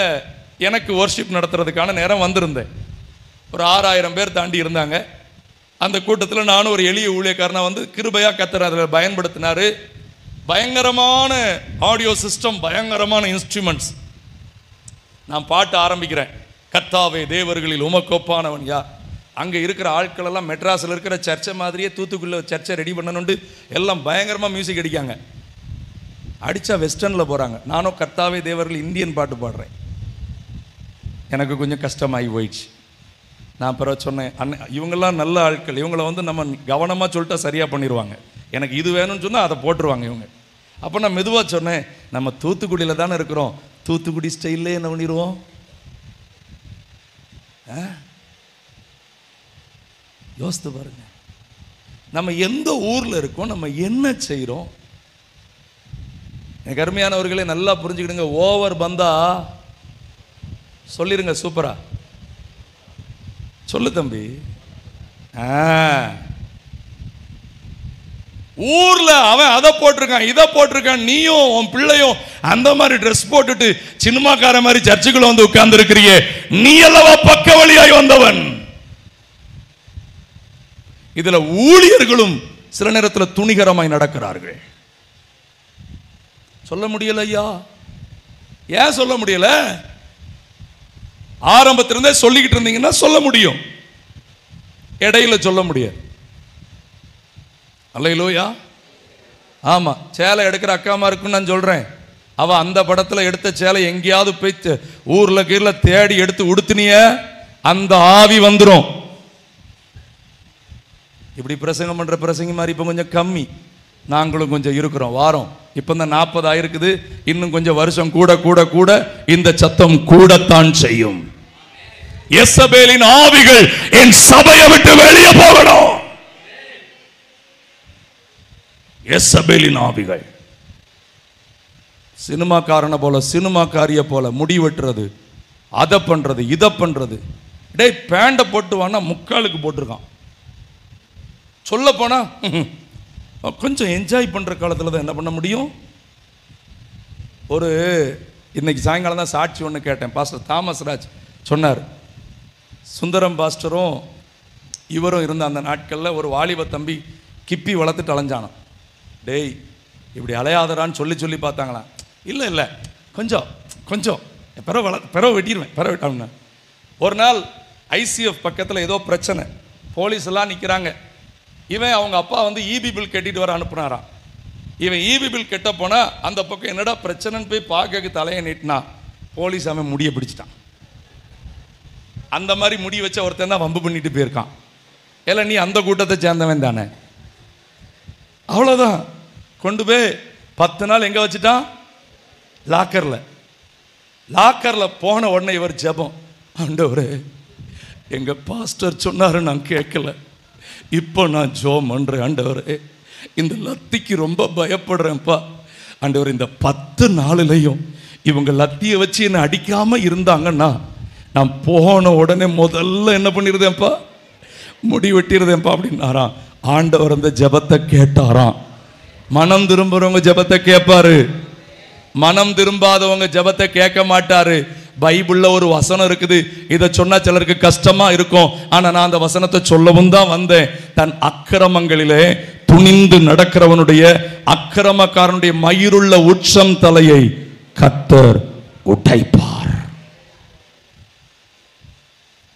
எனக்கு வர்ஷிப் நடத்துறதுக்கான நேரம் வந்திருந்தேன். ஒரு 6000 பேர் தாண்டி இருந்தாங்க. அந்த கூட்டத்தில் நானும் ஒரு எளிய ஊழியக்காரனா வந்து கிருபையாக கர்த்தர் அதில் பயன்படுத்தினார். பயங்கரமான ஆடியோ சிஸ்டம், பயங்கரமான இன்ஸ்ட்ருமெண்ட்ஸ். நான் பாட்டு ஆரம்பிக்கிறேன். கர்த்தாவே தேவர்களில் உமக்கொப்பானவன் யார். அங்கே இருக்கிற ஆட்கள் எல்லாம் மெட்ராஸில் இருக்கிற சர்ச்சை மாதிரியே தூத்துக்குள்ள சர்ச்சை ரெடி பண்ணணுண்டு எல்லாம் பயங்கரமாக மியூசிக் அடிக்காங்க. அடித்தா வெஸ்டர்னில் போகிறாங்க. நானும் கர்த்தாவே தேவர்கள் இந்தியன் பாட்டு பாடுறேன். எனக்கு கொஞ்சம் கஷ்டமாகி போயிடுச்சு. நான் பிறகு சொன்னேன், அண்ணன் இவங்கெல்லாம் நல்ல ஆட்கள், இவங்களை வந்து நம்ம கவனமாக சொல்லிட்டா சரியாக பண்ணிடுவாங்க. எனக்கு இது வேணும்னு சொன்னால் அதை போட்டுருவாங்க இவங்க. அப்போ நான் மெதுவாக சொன்னேன், நம்ம தூத்துக்குடியில் தானே இருக்கிறோம், தூத்துக்குடி ஸ்டைல்லே என்ன பண்ணிடுவோம். யோசித்து பாருங்க, நம்ம எந்த ஊரில் இருக்கோம், நம்ம என்ன செய்கிறோம். எனக்கு அருமையானவர்களே நல்லா புரிஞ்சுக்கிடுங்க. ஓவர் பந்தா சொல்லிருங்க, சூப்பரா சொல்லு தம்பி. ஊர்ல அவன் அதை போட்டிருக்கான், இதை போட்டிருக்கான், நீயும் உன் பிள்ளையும் அந்த மாதிரி ட்ரெஸ் போட்டுட்டு சினிமாக்கார மாதிரி சர்ச்சுக்குள்ள வந்து உட்கார்ந்து இருக்கிறியே, நீ அல்லவா பக்க வழியாய் வந்தவன். இதுல ஊழியர்களும் சில நேரத்தில் துணிகரமாய் நடக்கிறார்கள். சொல்ல முடியல ஐயா. ஏன் சொல்ல முடியல? ஆரம்பத்திலிருந்தே சொல்லிக்கிட்டு இருந்தீங்கன்னா சொல்ல முடியும், இடையில சொல்ல முடியாது. அல்லேலூயா. ஆமா, சேலை எடுக்கிற அக்காமா இருக்குன்னு நான் சொல்றேன். அவ அந்த படத்துல எடுத்த சேலை எங்கேயாவது போய் ஊர்ல கீழ தேடி எடுத்து உடுத்தினிய அந்த ஆவி வந்துடும். இப்படி பிரசங்கம் பண்ற பிரசங்க மாதிரி இப்ப கொஞ்சம் கம்மி, நாங்களும் கொஞ்சம் இருக்கிறோம் வாரம். இப்ப இந்த 40 ஆயிருக்குது, இன்னும் கொஞ்சம் வருஷம் கூட கூட கூட இந்த சத்தம் கூடத்தான் செய்யும். எசபேலின் ஆவிகள் என் சபையை விட்டு வெளியே போகணும். எசபேலின் ஆவிகள் சினிமாக்காரனை போல சினிமாக்காரிய போல முடி வெட்டுறது, அதை பண்றது, இதை பண்றது. டேய், பேண்ட போட்டு வானா முக்காலுக்கு போட்டிருக்கான். சொல்ல போனா கொஞ்சம் என்ஜாய் பண்ற காலத்தில் தான் என்ன பண்ண முடியும். ஒரு இன்னைக்கு சாயங்காலம் தான் சாட்சி ஒன்று கேட்டேன். பாஸ்டர் தாமஸ் ராஜ் சொன்னார், சுந்தரம் பாஸ்டரும் இவரும் இருந்த அந்த நாட்களில் ஒரு வாலிப தம்பி கிப்பி வளர்த்துட்டு அலைஞ்சானான். டேய், இப்படி அலையாதரான்னு சொல்லி சொல்லி பார்த்தாங்களாம். இல்லை இல்லை, கொஞ்சம் கொஞ்சம் பிறவை வெட்டிடுவேன், பிறவை வெட்டாங்க. ஒரு நாள் ஐசிஎஃப் பக்கத்தில் ஏதோ பிரச்சனை, போலீஸ் எல்லாம் நிற்கிறாங்க. இவன் அவங்க அப்பா வந்து இபி பில் கட்டிட்டு வர அனுப்புனாராம். இவன் இபி பில் கெட்ட போனா அந்த பக்கம் என்னடா பிரச்சனைன்னு போய் பார்க்க தலையை நீட்டினா போலீஸ் அவன் முடிய பிடிச்சிட்டான். அந்த மாதிரி முடி வச்ச ஒருத்தன் தான் வம்பு பண்ணிட்டு போயிருக்கான். இல்லை, நீ அந்த கூட்டத்தை சேர்ந்தவன் தானே. அவ்வளோதான், கொண்டு போய் 10 நாள் எங்கே வச்சுட்டான்? லாக்கரில். லாக்கரில் போன உடனே இவர் ஜெபம், ஆண்டவரே எங்கள் பாஸ்டர் சொன்னாரு நான் கேட்கல, இப்போ நான் ஜெபம் பண்ணுறேன். ஆண்டவரே இந்த லத்திக்கு ரொம்ப பயப்படுறேன்ப்பா. ஆண்டவர் இந்த 10 நாளிலையும் இவங்க லத்தியை வச்சு என்னை அடிக்காமல் இருந்தாங்கன்னா நான் போன உடனே முதல்ல என்ன பண்ணிருந்தேன்ப்பா, முடி வெட்டிருந்தேன்ப்பா அப்படின்னாராம். ஆண்டவர் அந்த ஜெபத்தை கேட்டாராம். மனம் திரும்புறவங்க ஜெபத்தை கேட்பாரு, மனம் திரும்பாதவங்க ஜெபத்தை கேட்க மாட்டாரு. பைபிள்ல ஒரு வசனம் இருக்குது, இதை சொன்னா சிலருக்கு கஷ்டமா இருக்கும், ஆனா நான் அந்த வசனத்தை சொல்லவும் தான் வந்தேன். தன் அக்கிரமங்களிலே துணிந்து நடக்கிறவனுடைய அக்கிரமக்காரனுடைய மயிருள்ள உச்சம் தலையை கர்த்தர் உடைப்பார்.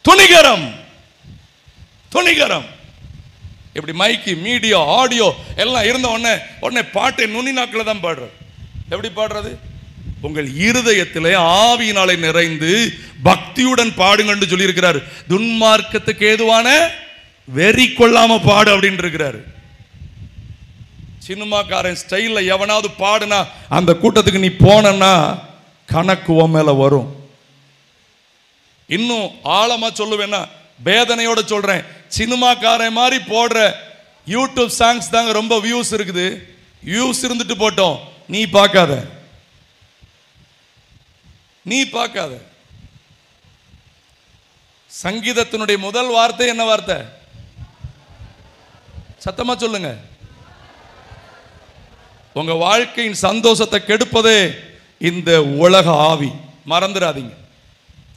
துணிகரம், துணிகரம். இப்படி மைக்கு மீடியா ஆடியோ எல்லாம் இருந்த உடனே பாட்டை நுனி நாக்கில் தான் பாடுறது. எப்படி பாடுறது? உங்கள் இருதயத்திலே ஆவியினாலே நிறைந்து பக்தியுடன் பாடுங்கன்னு சொல்லி இருக்கிறாரு. துன்மார்க்கத்துக்கு ஏதுவான வெறி கொள்ளாம பாடு அப்படின்னு இருக்கிறாரு. சினிமாக்காரன் ஸ்டைல்ல எவனாவது பாடுனா அந்த கூட்டத்துக்கு நீ போனா கணக்கு உன் மேல வரும். இன்னும் ஆழமா சொல்லுவேன்னா வேதனையோட சொல்றேன், சினிமாக்காரன் மாதிரி போடுற யூடியூப் சாங்ஸ் தாங்க ரொம்ப வியூஸ் இருக்குது. வியூஸ் இருந்துட்டு போட்டோம், நீ பார்க்காத, நீ பார்க்காத. சங்கீதத்தினுடைய முதல் வார்த்தை என்ன வார்த்தை? சத்தமா சொல்லுங்க. உங்க வாழ்க்கையின் சந்தோஷத்தை கெடுப்பதே இந்த உலக ஆவி, மறந்துடாதீங்க.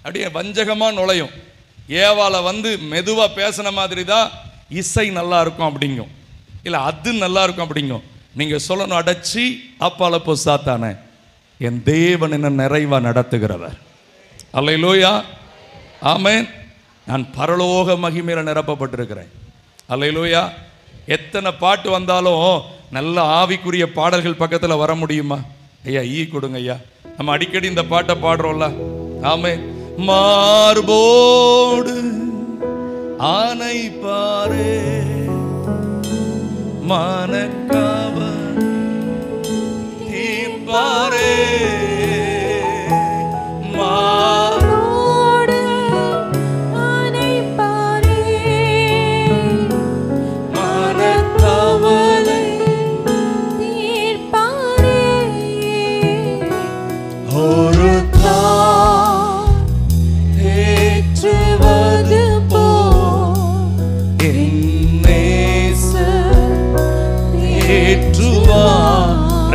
அப்படியே வஞ்சகமா நுழையும். ஏவால வந்து மெதுவா பேசின மாதிரி தான் இசை நல்லா இருக்கும் அப்படிங்கும், இல்லை அது நல்லா இருக்கும் அப்படிங்கும். நீங்க சொல்லணும், அடைச்சி அப்பால போ சாத்தானே, என் தேவன் என்ன நிறைவா நடத்துகிறவர். அல்லேலூயா, ஆமென். நான் பரலோக மகிமையில நிரப்பப்பட்டிருக்கிறேன். அல்லேலூயா. எத்தனை பாட்டு வந்தாலும் நல்ல ஆவிக்குரிய பாடல்கள் பக்கத்தில் வர முடியுமா? ஐயா ஈ கொடுங்க ஐயா. நம்ம அடிக்கடி இந்த பாட்டை பாடுறோம்ல. ஆமென். மார்போடு ஆனை பாரே மனக்கவன் தீர்ப்பாரே, மார்போடு ஆனை பாரே மனக்கவலை தீர்ப்பாரே, ஒரு ஏற்றுவது போல்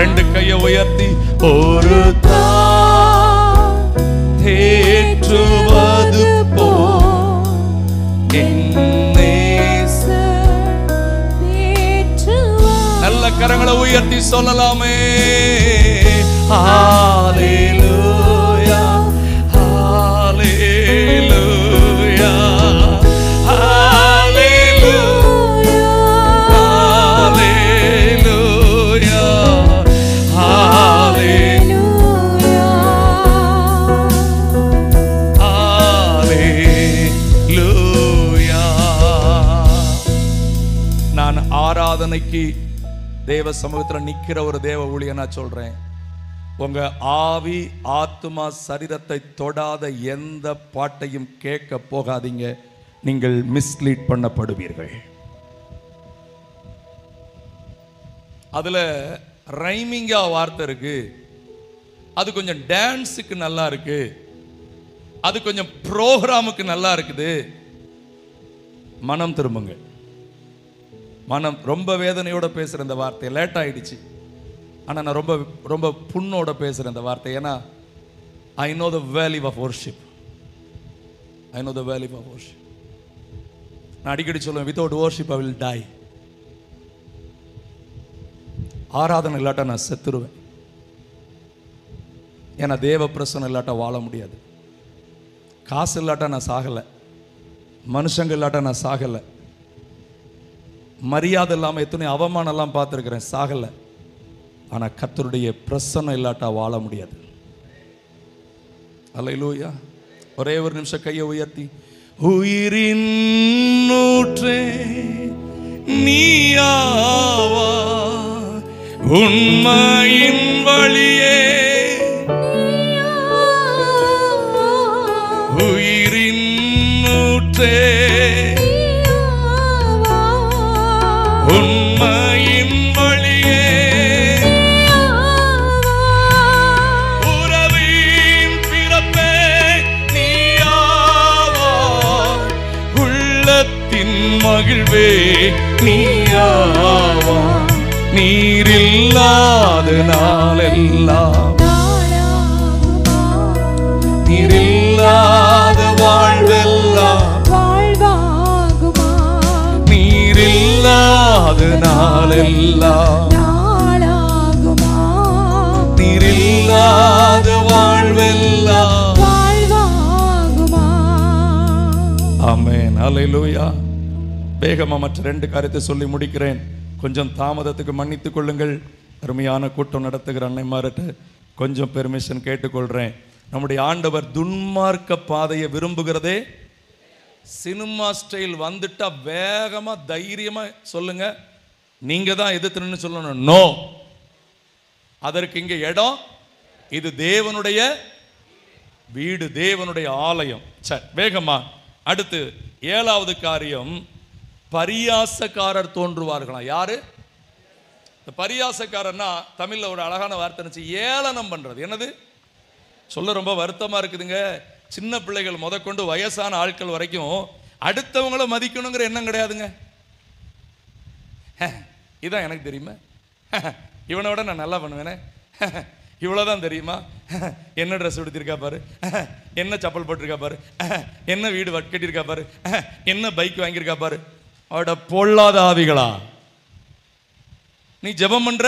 ரெண்டு கையை உயர்த்தி ஒரு தேற்றுவது போ நல்ல கரங்களை உயர்த்தி சொல்லலாமே. ஹalleluya ஹalleluya ஹalleluya ஹalleluya ஹalleluya ஹalleluya. நான் ஆராதனைக்கு தேவ சமூகத்தில் நிக்கிற ஒரு தேவ ஊழியனா சொல்றேன், உங்க ஆவி ஆத்துமா சரீரத்தை தொடாத எந்த பாட்டையும் கேட்க போகாதீங்க. நீங்கள் மிஸ்லீட் பண்ணப்படுவீர்கள். அதுல ரைமிங்கா வார்த்தை இருக்கு, அது கொஞ்சம் டான்ஸுக்கு நல்லா இருக்கு, அது கொஞ்சம் ப்ரோக்ராமுக்கு நல்லா இருக்குது. மனம் திரும்புங்க. மனம் ரொம்ப வேதனையோட பேசுற இந்த வார்த்தை லேட் ஆயிடுச்சு, ஆனா நான் ரொம்ப ரொம்ப புண்ணோட பேசுறேன் இந்த வார்த்தை. ஏன்னா I know the value of worship. I know the value of worship. நான் அடிக்கடி சொல்லுவேன், without worship I will die. ஆராதனை இல்லாட்டா நான் செத்துருவேன். ஏன்னா தேவ பிரசனம் இல்லாட்டா வாழ முடியாது. காசு இல்லாட்டா நான் சாகலை, மனுஷங்க இல்லாட்டா நான் சாகலை, மரியாதை இல்லாமல் எத்தனை அவமானம் எல்லாம் பார்த்துருக்கிறேன், சாகலை. ஆனால் கர்த்தருடைய பிரசன்னம் இல்லாட்டா வாழ முடியாது. அல்லேலூயா. ஒரே ஒரு நிமிஷம் கையை உயர்த்தி, உயிரின் ஊற்றே நீயாவா, உண்மையின் வழியே உயிரின் ஊற்றே உண்மையின் வழியே உறவின் பிறப்பே நீயாவா, உள்ளத்தின் மகிழ்வே நீயாவா, நீரில்லாத நாளெல்லாம் நீரில்லாத வாழ்வெல்லாம் நீரில்லாத நாளெல்லாம் நீரில்லாத வாழ்வெல்லாம். ஆமென். அல்லேலூயா. வேகமா மற்ற ரெண்டு காரியத்தை சொல்லி முடிக்கிறேன். கொஞ்சம் தாமதத்துக்கு மன்னித்துக் கொள்ளுங்கள். அருமையான கூட்டம் நடத்துகிற அன்னைமார்கிட்ட கொஞ்சம் பெர்மிஷன் கேட்டுக்கொள்றேன். நம்முடைய ஆண்டவர் துன்மார்க்க பாதையை விரும்புகிறதே. சினிமா ஸ்டைல் வந்துட்டா வேகமா தைரியமா சொல்லுங்க, நீங்க தான் எதிர்த்துன்னு சொல்லணும். நோ, அதற்கு இங்க இடம். இது தேவனுடைய வீடு, தேவனுடைய ஆலயம். சரி, வேகமா அடுத்து 7வது காரியம், பரியாசக்காரர் தோன்றுவார்களாம். யாரு இந்த பரியாசக்காரர்னா? தமிழ்ல ஒரு அழகான வார்த்தை இருந்துச்சு, ஏளனம் பண்றது. என்னது சொல்ல ரொம்ப வருத்தமா இருக்குதுங்க. சின்ன பிள்ளைகள் முதற்கொண்டு வயசான ஆட்கள் வரைக்கும் அடுத்தவங்கள மதிக்கணுங்கிற எண்ணம் கிடையாதுங்க. இதான் எனக்கு தெரியுமா, இவனை விட நான் நல்லா பண்ணுவேனே, இவ்வளோதான் தெரியுமா, என்ன ட்ரெஸ் எடுத்திருக்கா பாரு, என்ன சப்பல் போட்டிருக்கா பாரு, என்ன வீடு கட்டியிருக்கா பாரு, என்ன பைக் வாங்கியிருக்கா பாரு. அவட பொல்லாத ஆவிகளா, நீ ஜெபம் பண்ற,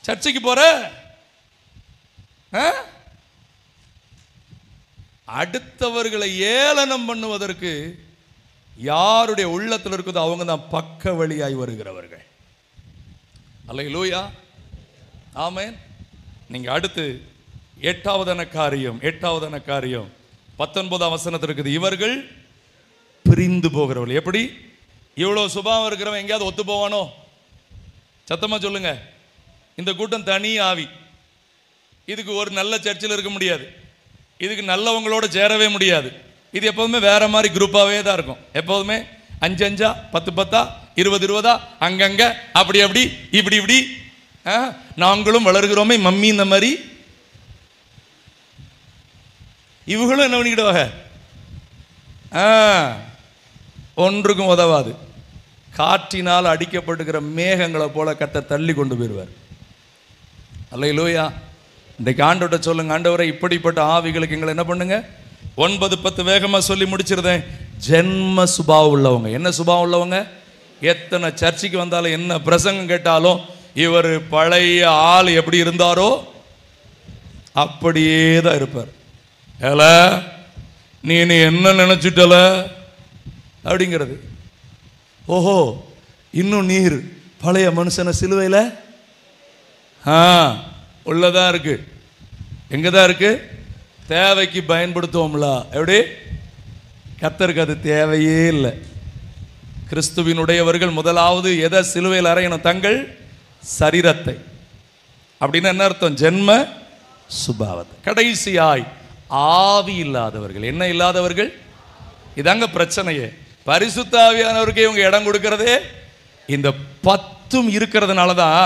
சர்ச்சைக்கு போற, அடுத்தவர்களை ஏளனம் பண்ணுவதற்கு யாருடைய உள்ளத்தில் இருக்குதோ அவங்க தான் பக்க வழியாய் வருகிறவர்கள். அல்லேலூயா, ஆமென். நீங்க அடுத்து 8வது காரியம் 19ஆம் வசனத்தில் இருக்குது, இவர்கள் பிரிந்து போகிறவர்கள். எப்படி? இவ்வளவு சுபாவம் இருக்கிறவன் எங்கேயாவது ஒத்து போவானோ? சத்தமா சொல்லுங்க. இந்த கூட்டம் தனி ஆவி, இதுக்கு ஒரு நல்ல சர்ச்சில் இருக்க முடியாது, இதுக்கு நல்லவங்களோட சேரவே முடியாது. இது எப்போதுமே வேற மாதிரி குரூப்பாகவே தான் இருக்கும். எப்போதுமே 5-5, 10-10, 20-20, அங்கங்க அப்படி அப்படி இப்படி இப்படி. நாங்களும் வளர்கிறோமே மம்மி இந்த மாதிரி. இவங்களும் என்ன பண்ணிக்கிடுவாங்க? ஒன்றுக்கும் உதவாது. காற்றினால் அடிக்கப்படுகிற மேகங்களை போல கர்த்தர் தள்ளி கொண்டு போயிடுவார். அல்லேலூயா. இன்றைக்கு ஆண்டவர்கிட்ட சொல்லுங்க, ஆண்டவரை இப்படிப்பட்ட ஆவிகளுக்கு எங்களை என்ன பண்ணுங்க. 9-10 வேகமாக சொல்லி முடிச்சிருந்தேன். ஜென்ம சுபாவம் உள்ளவங்க. என்ன சுபாவம் உள்ளவங்க? எத்தனை சர்ச்சைக்கு வந்தாலும் என்ன பிரசங்கம் கேட்டாலும் இவர் பழைய ஆள் எப்படி இருந்தாரோ அப்படியே தான் இருப்பார். ஏல நீ என்ன நினைச்சிட்டல அப்படிங்கிறது. ஓஹோ, இன்னும் நீர் பழைய மனுஷனை சிலுவையில் உள்ளதான் இருக்கு. எங்கதான் இருக்கு? தேவைக்கு பயன்படுத்துவோம்ல. எப்படி? கர்த்தருக்கு அது தேவையே இல்லை. கிறிஸ்துவினுடையவர்கள் முதலாவது எதை சிலுவையில் அறையணும்? தங்கள் சரீரத்தை. அப்படின்னு என்ன அர்த்தம்? ஜென்ம சுபாவத்தை. கடைசியாய் ஆவி இல்லாதவர்கள். என்ன இல்லாதவர்கள்? இதாங்க பிரச்சனையே. பரிசுத்த ஆவியானவருக்கே இவங்க இடம் கொடுக்கறதே இந்த 10 இருக்கிறதுனால தான்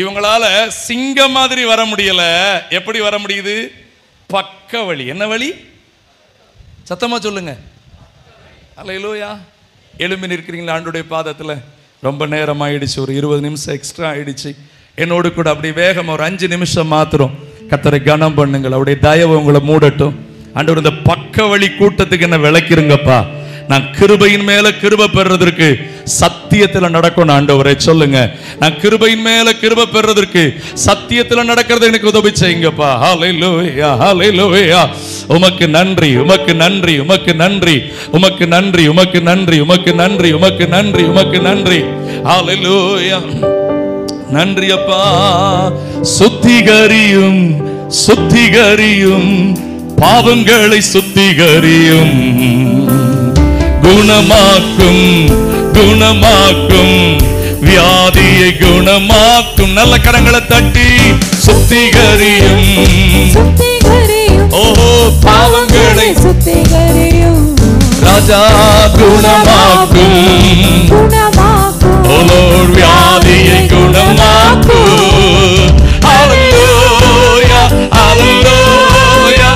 இவங்களால சிங்கம் மாதிரி வர முடியல. எப்படி வர முடியுது? பக்க வழி. என்ன வழி? சத்தமா சொல்லுங்க. அல்லேலூயா. எழும்பி நிற்கிறீங்களா ஆண்டுடைய பாதத்தில்? ரொம்ப நேரம் ஆயிடுச்சு, ஒரு 20 நிமிஷம் எக்ஸ்ட்ரா ஆயிடுச்சு. என்னோடு கூட அப்படி வேகம் ஒரு 5 நிமிஷம் மாத்திரம் கர்த்தரை கனம் பண்ணுங்கள். அவருடைய தயவு உங்களை மூடட்டும். ஆண்டவர் இந்த பக்க வழி கூட்டத்துக்கு என்ன விளக்கிருங்கப்பா. நான் கிருபையின் மேல கிருபை பெறுறதற்கு சத்தியத்தில் நடக்கணும். ஆண்டவரே சொல்லுங்க, நான் கிருபையின் மேல கிருபை பெறுறதற்கு சத்தியத்தில் நடக்கிறது எனக்கு உதவி செய்யுங்கப்பா. ஹல்லேலூயா, ஹல்லேலூயா. உமக்கு நன்றி, உமக்கு நன்றி, உமக்கு நன்றி, உமக்கு நன்றி, உமக்கு நன்றி, உமக்கு நன்றி, உமக்கு நன்றி, உமக்கு நன்றி. ஹல்லேலூயா. நன்றி அப்பா. சுத்திகரியும், சுத்திகரியும், பாவங்களை சுத்திகரியும், குணமாக்கும், குணமாக்கும், வியாதியை குணமாக்கும். நல்ல கரங்களை தட்டி சுத்திகரியும், ஓஹோ பாவங்களை சுத்திகரியும், ராஜா குணமாக்கும், ஓ வியாதியை குணமாக்கும். ஹல்லேலூயா, ஹல்லேலூயா,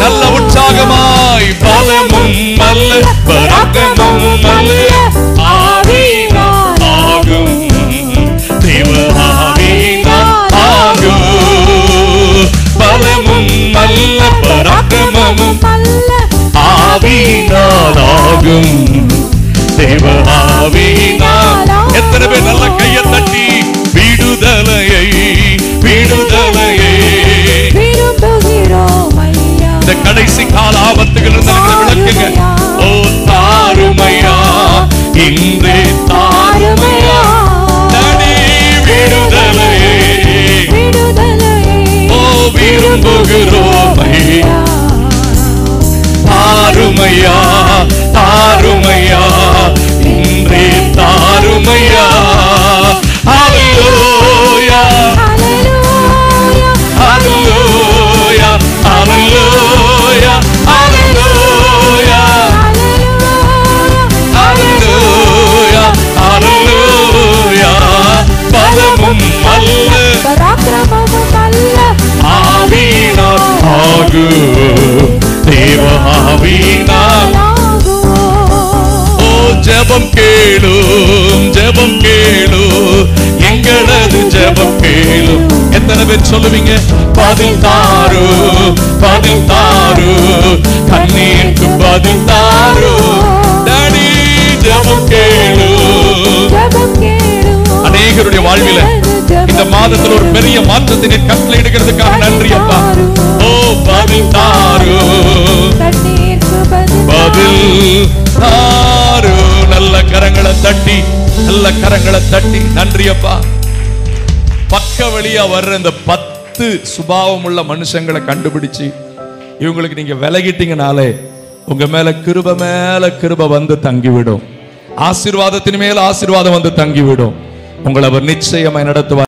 நல்ல உற்சாகமாய் பலமும் அல்ல பராக்கிரமமும் அல்ல ஆவியினால் ஆகும், தேவ ஆவியினால் ஆகும். பலமும் அல்ல பராக்கிரமமும் ஆவியினால் ஆகும், தேவ ஆவியினால். எத்தனை பேர் நல்ல கையை தட்டி விடுதலையை, விடுதலையை இந்த கடைசி கால ஆபத்துகள் விளக்குங்க. ஓ தாருமையா, இன்றே தாருமையா, தனி விடுதலையை ஓ விரும்புகிறோம் ஐயா. தாருமையா, தாருமையா, இன்றே தாருமையா. ஹல்லேலூயா, ஹல்லேலூயா, ஹல்லேலூயா, ஹல்லேலூயா, ஹல்லேலூயா, ஹல்லேலூயா. பலமும் அல்ல பராக்கிரமமும் அல்ல ஆவியினால் ஆகும், தேவ ஆவியினால். ஓ ஜெபம் கேளும், ஜெபம் கேளும், எங்களது ஜெபம் கேளும். எத்தனை பேர் சொல்லுவீங்க? பதில் தாரு, பதில் தாரு, கண்ணீருக்கு பதில் தாரு. டாடி ஜெபம் கேளும். அநேகருடைய வாழ்வில இந்த மாதத்தில் ஒரு பெரிய மாற்றத்தினை கட்டளையிடுகிறதுக்காக நன்றி அப்பா. ஓ பதில் தாரு, பதில் தாரு. நல்ல கரங்களை தட்டி, நல்ல கரங்களை தட்டி நன்றி அப்பா. பக்க வழியா வர்ற இந்த 10 சுபாவம் உள்ள மனுஷங்களை கண்டுபிடிச்சு இவங்களுக்கு நீங்க விலகிட்டீங்கனாலே உங்க மேல கிருபை மேல கிருபை வந்து தங்கிவிடும். ஆசீர்வாதத்தின் மேல ஆசீர்வாதம் வந்து தங்கிவிடும். உங்களை அவர் நிச்சயமாய் நடத்துவார்.